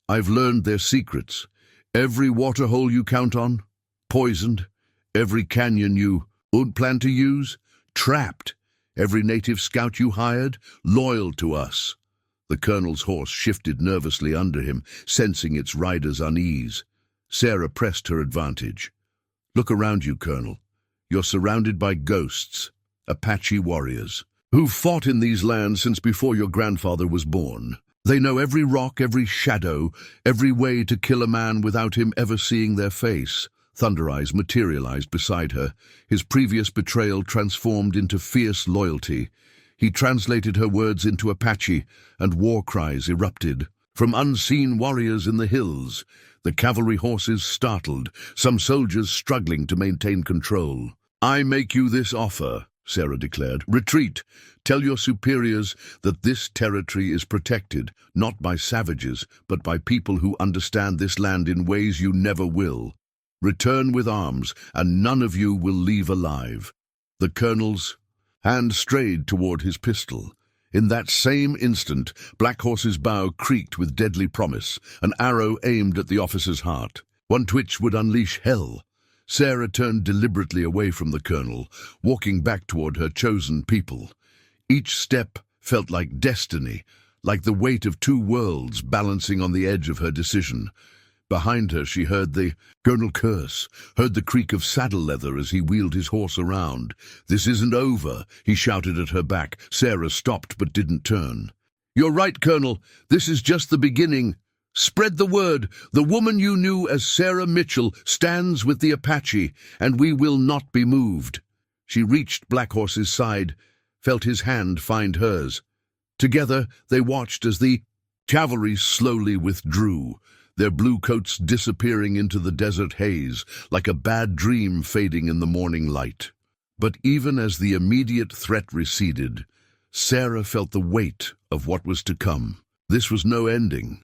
I've learned their secrets. Every waterhole you count on, poisoned. Every canyon you would plan to use, trapped. Every native scout you hired, loyal to us." The colonel's horse shifted nervously under him, sensing its rider's unease. Sarah pressed her advantage. "Look around you, Colonel. You're surrounded by ghosts, Apache warriors, who've fought in these lands since before your grandfather was born. They know every rock, every shadow, every way to kill a man without him ever seeing their face." Thunder Eyes materialized beside her, his previous betrayal transformed into fierce loyalty. He translated her words into Apache, and war cries erupted. From unseen warriors in the hills, the cavalry horses startled, some soldiers struggling to maintain control. "I make you this offer," Sarah declared. "Retreat. Tell your superiors that this territory is protected, not by savages, but by people who understand this land in ways you never will. Return with arms, and none of you will leave alive." The colonel's hand strayed toward his pistol. In that same instant, Black Horse's bow creaked with deadly promise, an arrow aimed at the officer's heart. One twitch would unleash hell. Sarah turned deliberately away from the colonel, walking back toward her chosen people. Each step felt like destiny, like the weight of two worlds balancing on the edge of her decision. Behind her she heard the colonel curse, heard the creak of saddle leather as he wheeled his horse around. "This isn't over," he shouted at her back. Sarah stopped but didn't turn. "You're right, Colonel. This is just the beginning. Spread the word. The woman you knew as Sarah Mitchell stands with the Apache, and we will not be moved." She reached Black Horse's side, felt his hand find hers. Together they watched as the cavalry slowly withdrew, their blue coats disappearing into the desert haze, like a bad dream fading in the morning light. But even as the immediate threat receded, Sarah felt the weight of what was to come. This was no ending.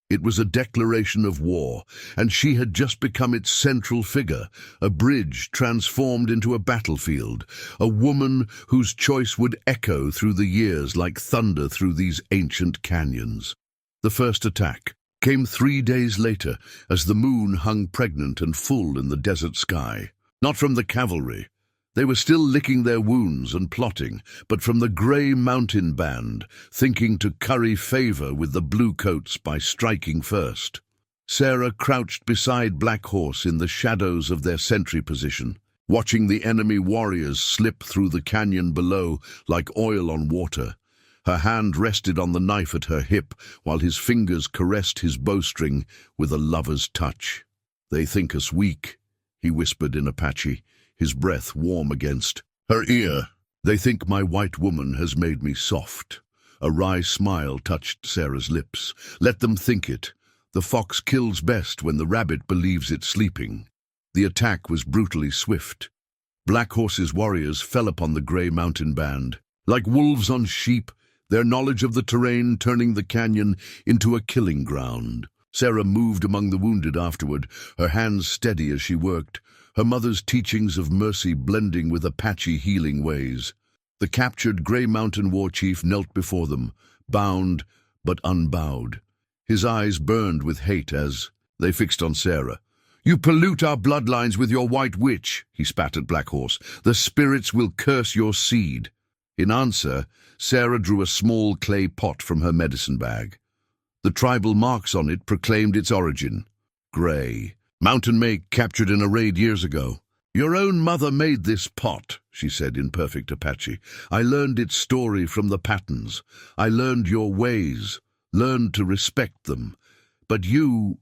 It was a declaration of war, and she had just become its central figure, a bridge transformed into a battlefield, a woman whose choice would echo through the years like thunder through these ancient canyons. The first attack came 3 days later, as the moon hung pregnant and full in the desert sky. Not from the cavalry. They were still licking their wounds and plotting, but from the Grey Mountain Band, thinking to curry favor with the Bluecoats by striking first. Sarah crouched beside Black Horse in the shadows of their sentry position, watching the enemy warriors slip through the canyon below like oil on water. Her hand rested on the knife at her hip, while his fingers caressed his bowstring with a lover's touch. "They think us weak," he whispered in Apache, his breath warm against her ear. "They think my white woman has made me soft." A wry smile touched Sarah's lips. "Let them think it. The fox kills best when the rabbit believes it's sleeping." The attack was brutally swift. Black Horse's warriors fell upon the Grey Mountain Band. Like wolves on sheep, their knowledge of the terrain turning the canyon into a killing ground. Sarah moved among the wounded afterward, her hands steady as she worked, her mother's teachings of mercy blending with Apache healing ways. The captured Grey Mountain war chief knelt before them, bound but unbowed. His eyes burned with hate as they fixed on Sarah. "You pollute our bloodlines with your white witch," he spat at Black Horse. "The spirits will curse your seed." In answer, Sarah drew a small clay pot from her medicine bag. The tribal marks on it proclaimed its origin. Grey. Mountain Make captured in a raid years ago. "Your own mother made this pot," she said in perfect Apache. "I learned its story from the patterns. I learned your ways, learned to respect them. But you—"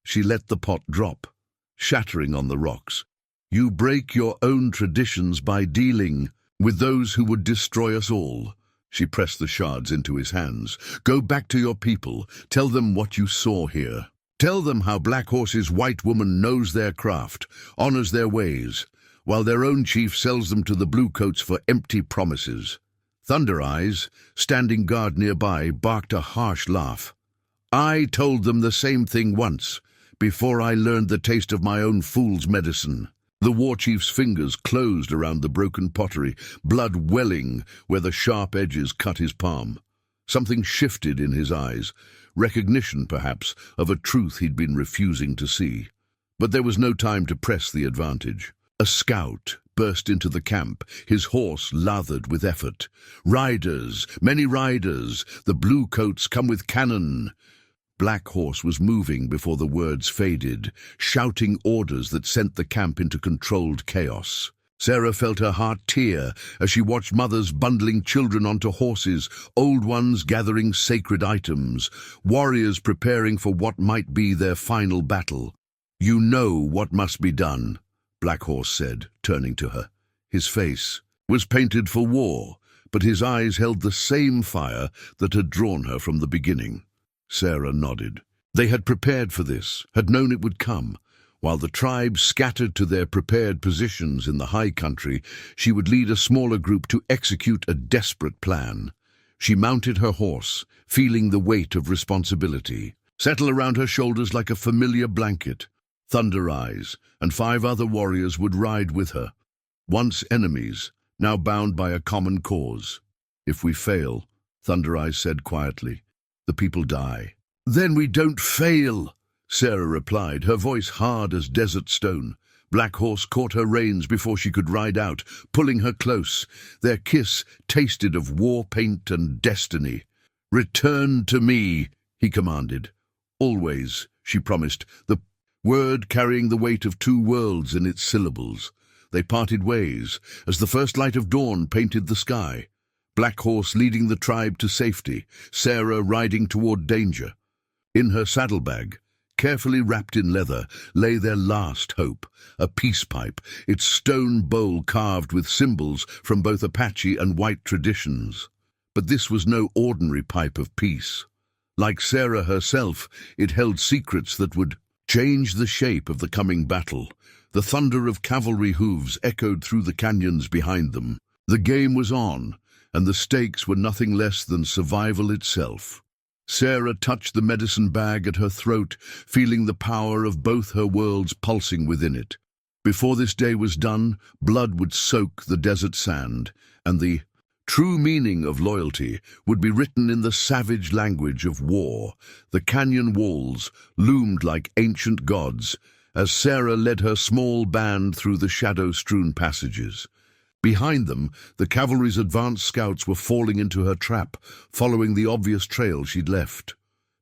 She let the pot drop, shattering on the rocks. "You break your own traditions by dealing with those who would destroy us all." She pressed the shards into his hands. "Go back to your people. Tell them what you saw here. Tell them how Black Horse's white woman knows their craft, honors their ways, while their own chief sells them to the Bluecoats for empty promises." Thunder Eyes, standing guard nearby, barked a harsh laugh. "I told them the same thing once, before I learned the taste of my own fool's medicine." The war chief's fingers closed around the broken pottery, blood welling where the sharp edges cut his palm. Something shifted in his eyes, recognition, perhaps, of a truth he'd been refusing to see. But there was no time to press the advantage. A scout burst into the camp, his horse lathered with effort. "Riders, many riders, the blue coats come with cannon." Black Horse was moving before the words faded, shouting orders that sent the camp into controlled chaos. Sarah felt her heart tear as she watched mothers bundling children onto horses, old ones gathering sacred items, warriors preparing for what might be their final battle. "You know what must be done," Black Horse said, turning to her. His face was painted for war, but his eyes held the same fire that had drawn her from the beginning. Sarah nodded. They had prepared for this, had known it would come. While the tribe scattered to their prepared positions in the high country, she would lead a smaller group to execute a desperate plan. She mounted her horse, feeling the weight of responsibility, settle around her shoulders like a familiar blanket. Thunder Eyes and 5 other warriors would ride with her, once enemies, now bound by a common cause. "If we fail," Thunder Eyes said quietly, "the people die." "Then we don't fail," Sarah replied, her voice hard as desert stone. Black Horse caught her reins before she could ride out, pulling her close. Their kiss tasted of war paint and destiny. "Return to me," he commanded. "Always," she promised, the word carrying the weight of 2 worlds in its syllables. They parted ways as the first light of dawn painted the sky. Black Horse leading the tribe to safety, Sarah riding toward danger. In her saddlebag, carefully wrapped in leather, lay their last hope, a peace pipe, its stone bowl carved with symbols from both Apache and white traditions. But this was no ordinary pipe of peace. Like Sarah herself, it held secrets that would change the shape of the coming battle. The thunder of cavalry hooves echoed through the canyons behind them. The game was on, and the stakes were nothing less than survival itself. Sarah touched the medicine bag at her throat, feeling the power of both her worlds pulsing within it. Before this day was done, blood would soak the desert sand, and the true meaning of loyalty would be written in the savage language of war. The canyon walls loomed like ancient gods as Sarah led her small band through the shadow-strewn passages. Behind them, the cavalry's advanced scouts were falling into her trap, following the obvious trail she'd left.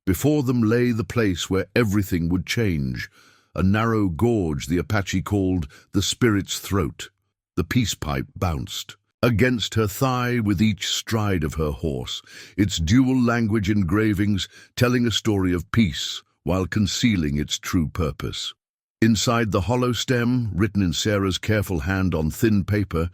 Before them lay the place where everything would change, a narrow gorge the Apache called the Spirit's Throat. The peace pipe bounced against her thigh with each stride of her horse, its dual language engravings telling a story of peace while concealing its true purpose. Inside the hollow stem, written in Sarah's careful hand on thin paper,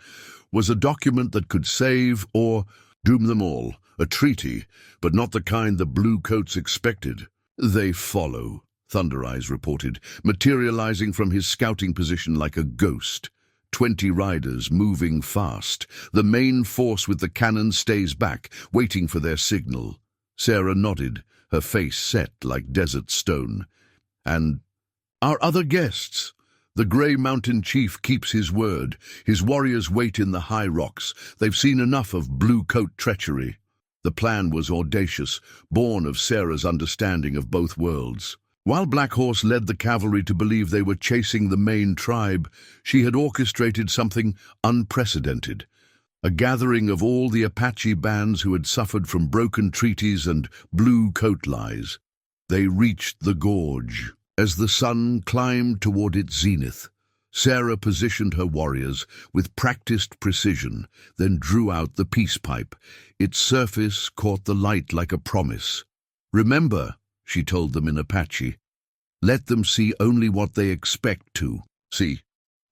was a document that could save or doom them all, a treaty, but not the kind the blue coats expected. "They follow," Thunder Eyes reported, materializing from his scouting position like a ghost. 20 riders moving fast. The main force with the cannon stays back, waiting for their signal. Sarah nodded, her face set like desert stone. "And our other guests?" "The Grey Mountain Chief keeps his word. His warriors wait in the high rocks. They've seen enough of blue coat treachery." The plan was audacious, born of Sarah's understanding of both worlds. While Black Horse led the cavalry to believe they were chasing the main tribe, she had orchestrated something unprecedented. A gathering of all the Apache bands who had suffered from broken treaties and blue coat lies. They reached the gorge. As the sun climbed toward its zenith, Sarah positioned her warriors with practiced precision, then drew out the peace pipe. Its surface caught the light like a promise. "Remember," she told them in Apache, "let them see only what they expect to see.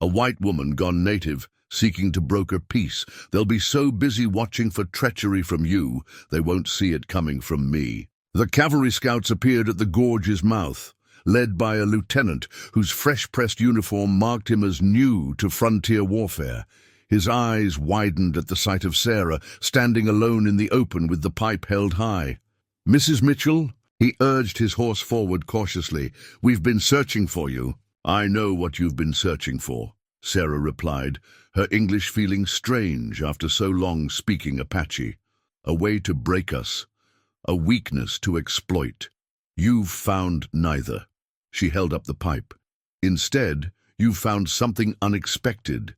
A white woman gone native, seeking to broker peace. They'll be so busy watching for treachery from you, they won't see it coming from me." The cavalry scouts appeared at the gorge's mouth, led by a lieutenant whose fresh-pressed uniform marked him as new to frontier warfare. His eyes widened at the sight of Sarah, standing alone in the open with the pipe held high. "Mrs. Mitchell?" He urged his horse forward cautiously. "We've been searching for you." "I know what you've been searching for." Sarah replied, her English feeling strange after so long speaking Apache. A way to break us, a weakness to exploit. You've found neither. She held up the pipe. Instead, you've found something unexpected.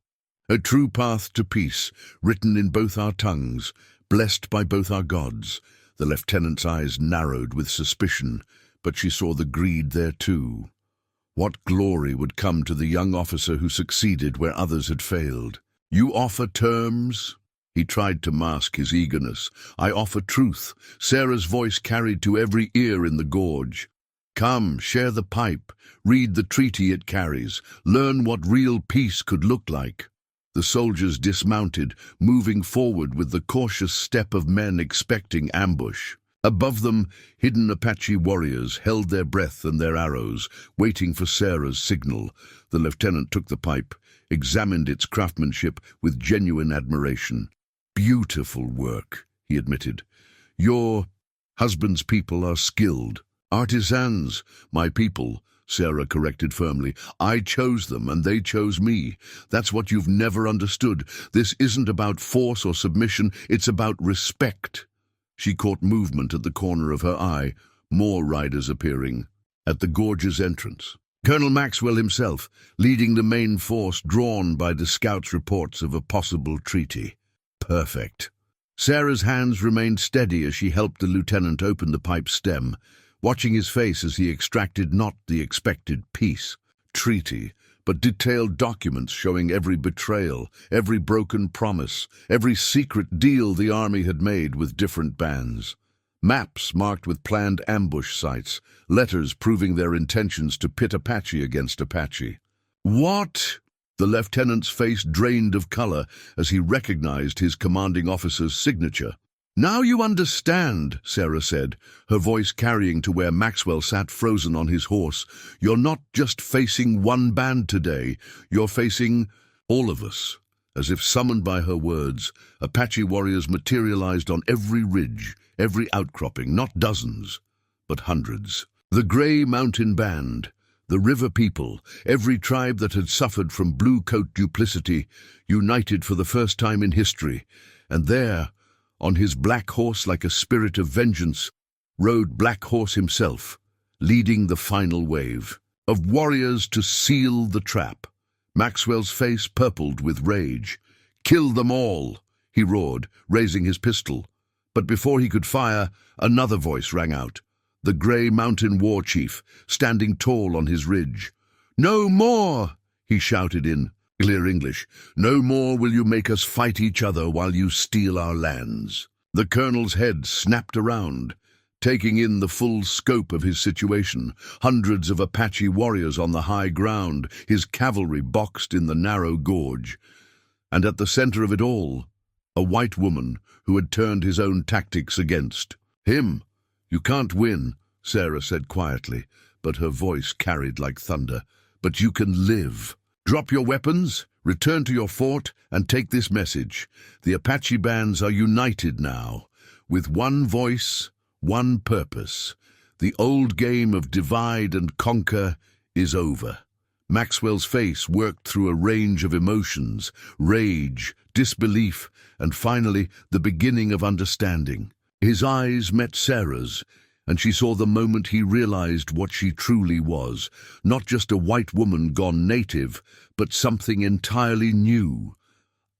A true path to peace, written in both our tongues, blessed by both our gods. The lieutenant's eyes narrowed with suspicion, but she saw the greed there too. What glory would come to the young officer who succeeded where others had failed? You offer terms? He tried to mask his eagerness. I offer truth. Sarah's voice carried to every ear in the gorge. Come, share the pipe. Read the treaty it carries. Learn what real peace could look like. The soldiers dismounted, moving forward with the cautious step of men expecting ambush. Above them, hidden Apache warriors held their breath and their arrows, waiting for Sarah's signal. The lieutenant took the pipe, examined its craftsmanship with genuine admiration. Beautiful work, he admitted. Your husband's people are skilled. Artisans, my people, Sarah corrected firmly. I chose them and they chose me. That's what you've never understood. This isn't about force or submission, it's about respect. She caught movement at the corner of her eye, more riders appearing. At the gorge's entrance, Colonel Maxwell himself, leading the main force drawn by the scouts' reports of a possible treaty. Perfect. Sarah's hands remained steady as she helped the lieutenant open the pipe's stem, watching his face as he extracted not the expected peace, treaty, but detailed documents showing every betrayal, every broken promise, every secret deal the army had made with different bands. Maps marked with planned ambush sites, letters proving their intentions to pit Apache against Apache. What? The lieutenant's face drained of color as he recognized his commanding officer's signature. Now you understand, Sarah said, her voice carrying to where Maxwell sat frozen on his horse. You're not just facing one band today, you're facing all of us. As if summoned by her words, Apache warriors materialized on every ridge, every outcropping, not dozens, but hundreds. The Gray Mountain Band, the River People, every tribe that had suffered from blue coat duplicity, united for the first time in history, and there, on his black horse like a spirit of vengeance, rode Black Horse himself, leading the final wave of warriors to seal the trap. Maxwell's face purpled with rage. Kill them all, he roared, raising his pistol. But before he could fire, another voice rang out. The Gray Mountain war chief, standing tall on his ridge. No more, he shouted in clear English. No more will you make us fight each other while you steal our lands. The colonel's head snapped around, taking in the full scope of his situation. Hundreds of Apache warriors on the high ground, his cavalry boxed in the narrow gorge. And at the center of it all, a white woman who had turned his own tactics against him. You can't win, Sarah said quietly, but her voice carried like thunder. But you can live. Drop your weapons, return to your fort, and take this message. The Apache bands are united now, with one voice, one purpose. The old game of divide and conquer is over. Maxwell's face worked through a range of emotions, rage, disbelief, and finally the beginning of understanding. His eyes met Sarah's, and she saw the moment he realized what she truly was, not just a white woman gone native, but something entirely new.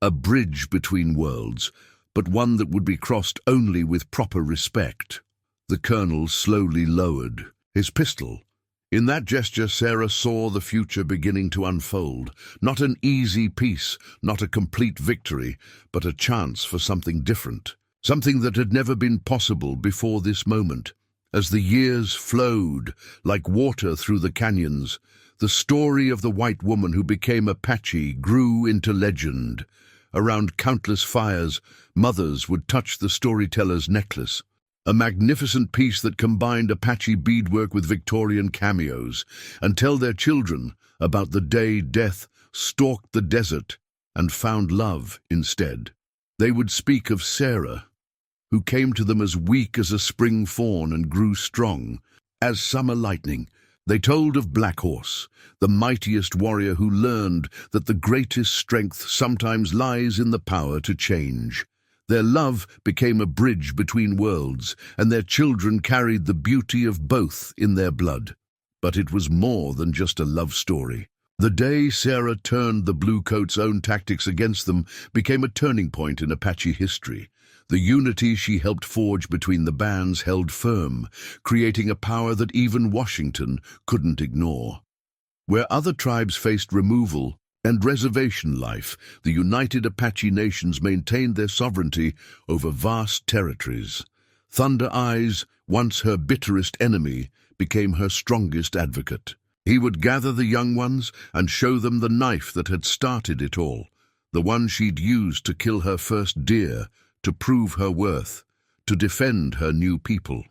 A bridge between worlds, but one that would be crossed only with proper respect. The colonel slowly lowered his pistol. In that gesture, Sarah saw the future beginning to unfold. Not an easy peace, not a complete victory, but a chance for something different. Something that had never been possible before this moment. As the years flowed like water through the canyons, the story of the white woman who became Apache grew into legend. Around countless fires, mothers would touch the storyteller's necklace. A magnificent piece that combined Apache beadwork with Victorian cameos, and tell their children about the day death stalked the desert and found love instead. They would speak of Sarah, who came to them as weak as a spring fawn and grew strong as summer lightning, They told of Black Horse, the mightiest warrior who learned that the greatest strength sometimes lies in the power to change. Their love became a bridge between worlds, and their children carried the beauty of both in their blood. But it was more than just a love story. The day Sarah turned the Bluecoats' own tactics against them became a turning point in Apache history. The unity she helped forge between the bands held firm, creating a power that even Washington couldn't ignore. Where other tribes faced removal and reservation life, the united Apache nations maintained their sovereignty over vast territories. Thunder Eyes, once her bitterest enemy, became her strongest advocate. He would gather the young ones and show them the knife that had started it all, the one she'd used to kill her first deer, to prove her worth, to defend her new people.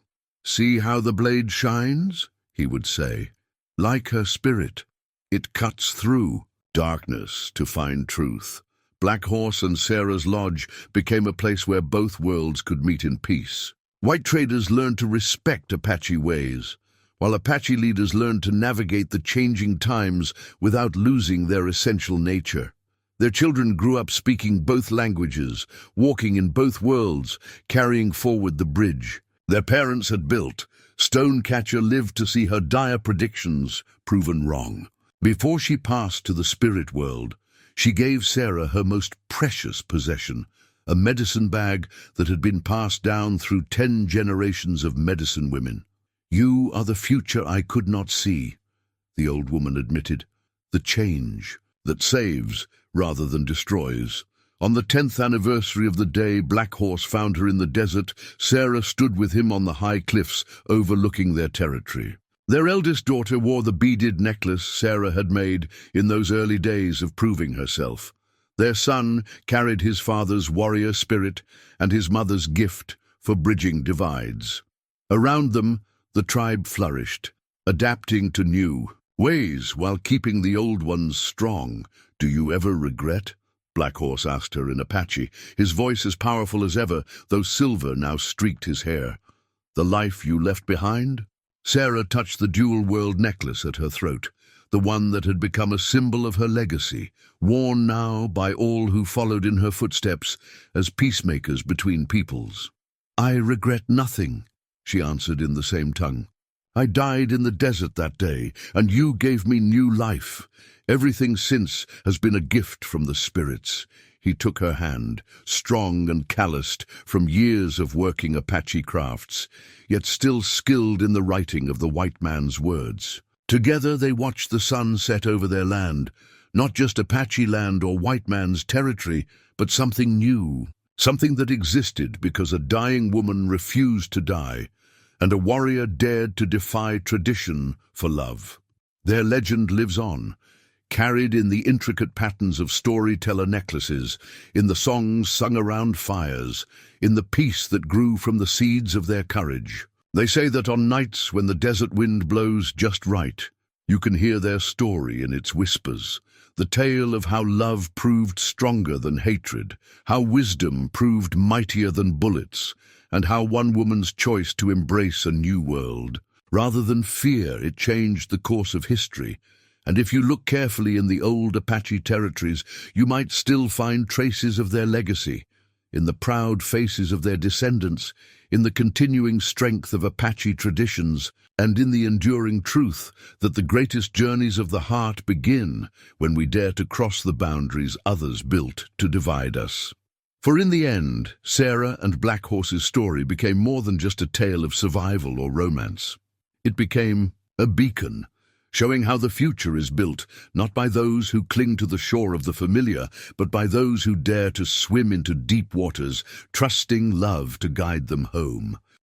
"See how the blade shines," he would say. "Like her spirit, it cuts through darkness to find truth." Black Horse and Sarah's Lodge became a place where both worlds could meet in peace. White traders learned to respect Apache ways, while Apache leaders learned to navigate the changing times without losing their essential nature. Their children grew up speaking both languages, walking in both worlds, carrying forward the bridge their parents had built. Stonecatcher lived to see her dire predictions proven wrong. Before she passed to the spirit world, she gave Sarah her most precious possession, a medicine bag that had been passed down through 10 generations of medicine women. "You are the future I could not see," the old woman admitted, "the change that saves rather than destroys." On the 10th anniversary of the day Black Horse found her in the desert, Sarah stood with him on the high cliffs overlooking their territory. Their eldest daughter wore the beaded necklace Sarah had made in those early days of proving herself. Their son carried his father's warrior spirit and his mother's gift for bridging divides. Around them, the tribe flourished, adapting to new ways while keeping the old ones strong. "Do you ever regret?" Black Horse asked her in Apache, his voice as powerful as ever, though silver now streaked his hair. "The life you left behind?" Sarah touched the dual-world necklace at her throat, the one that had become a symbol of her legacy, worn now by all who followed in her footsteps as peacemakers between peoples. "I regret nothing," she answered in the same tongue. "I died in the desert that day, and you gave me new life. Everything since has been a gift from the spirits." He took her hand, strong and calloused from years of working Apache crafts, yet still skilled in the writing of the white man's words. Together they watched the sun set over their land, not just Apache land or white man's territory, but something new, something that existed because a dying woman refused to die, and a warrior dared to defy tradition for love. Their legend lives on, carried in the intricate patterns of storyteller necklaces, in the songs sung around fires, in the peace that grew from the seeds of their courage. They say that on nights when the desert wind blows just right, you can hear their story in its whispers, the tale of how love proved stronger than hatred, how wisdom proved mightier than bullets, and how one woman's choice to embrace a new world, rather than fear, it changed the course of history. And if you look carefully in the old Apache territories, you might still find traces of their legacy, in the proud faces of their descendants, in the continuing strength of Apache traditions, and in the enduring truth that the greatest journeys of the heart begin when we dare to cross the boundaries others built to divide us. For in the end, Sarah and Black Horse's story became more than just a tale of survival or romance. It became a beacon, showing how the future is built, not by those who cling to the shore of the familiar, but by those who dare to swim into deep waters, trusting love to guide them home.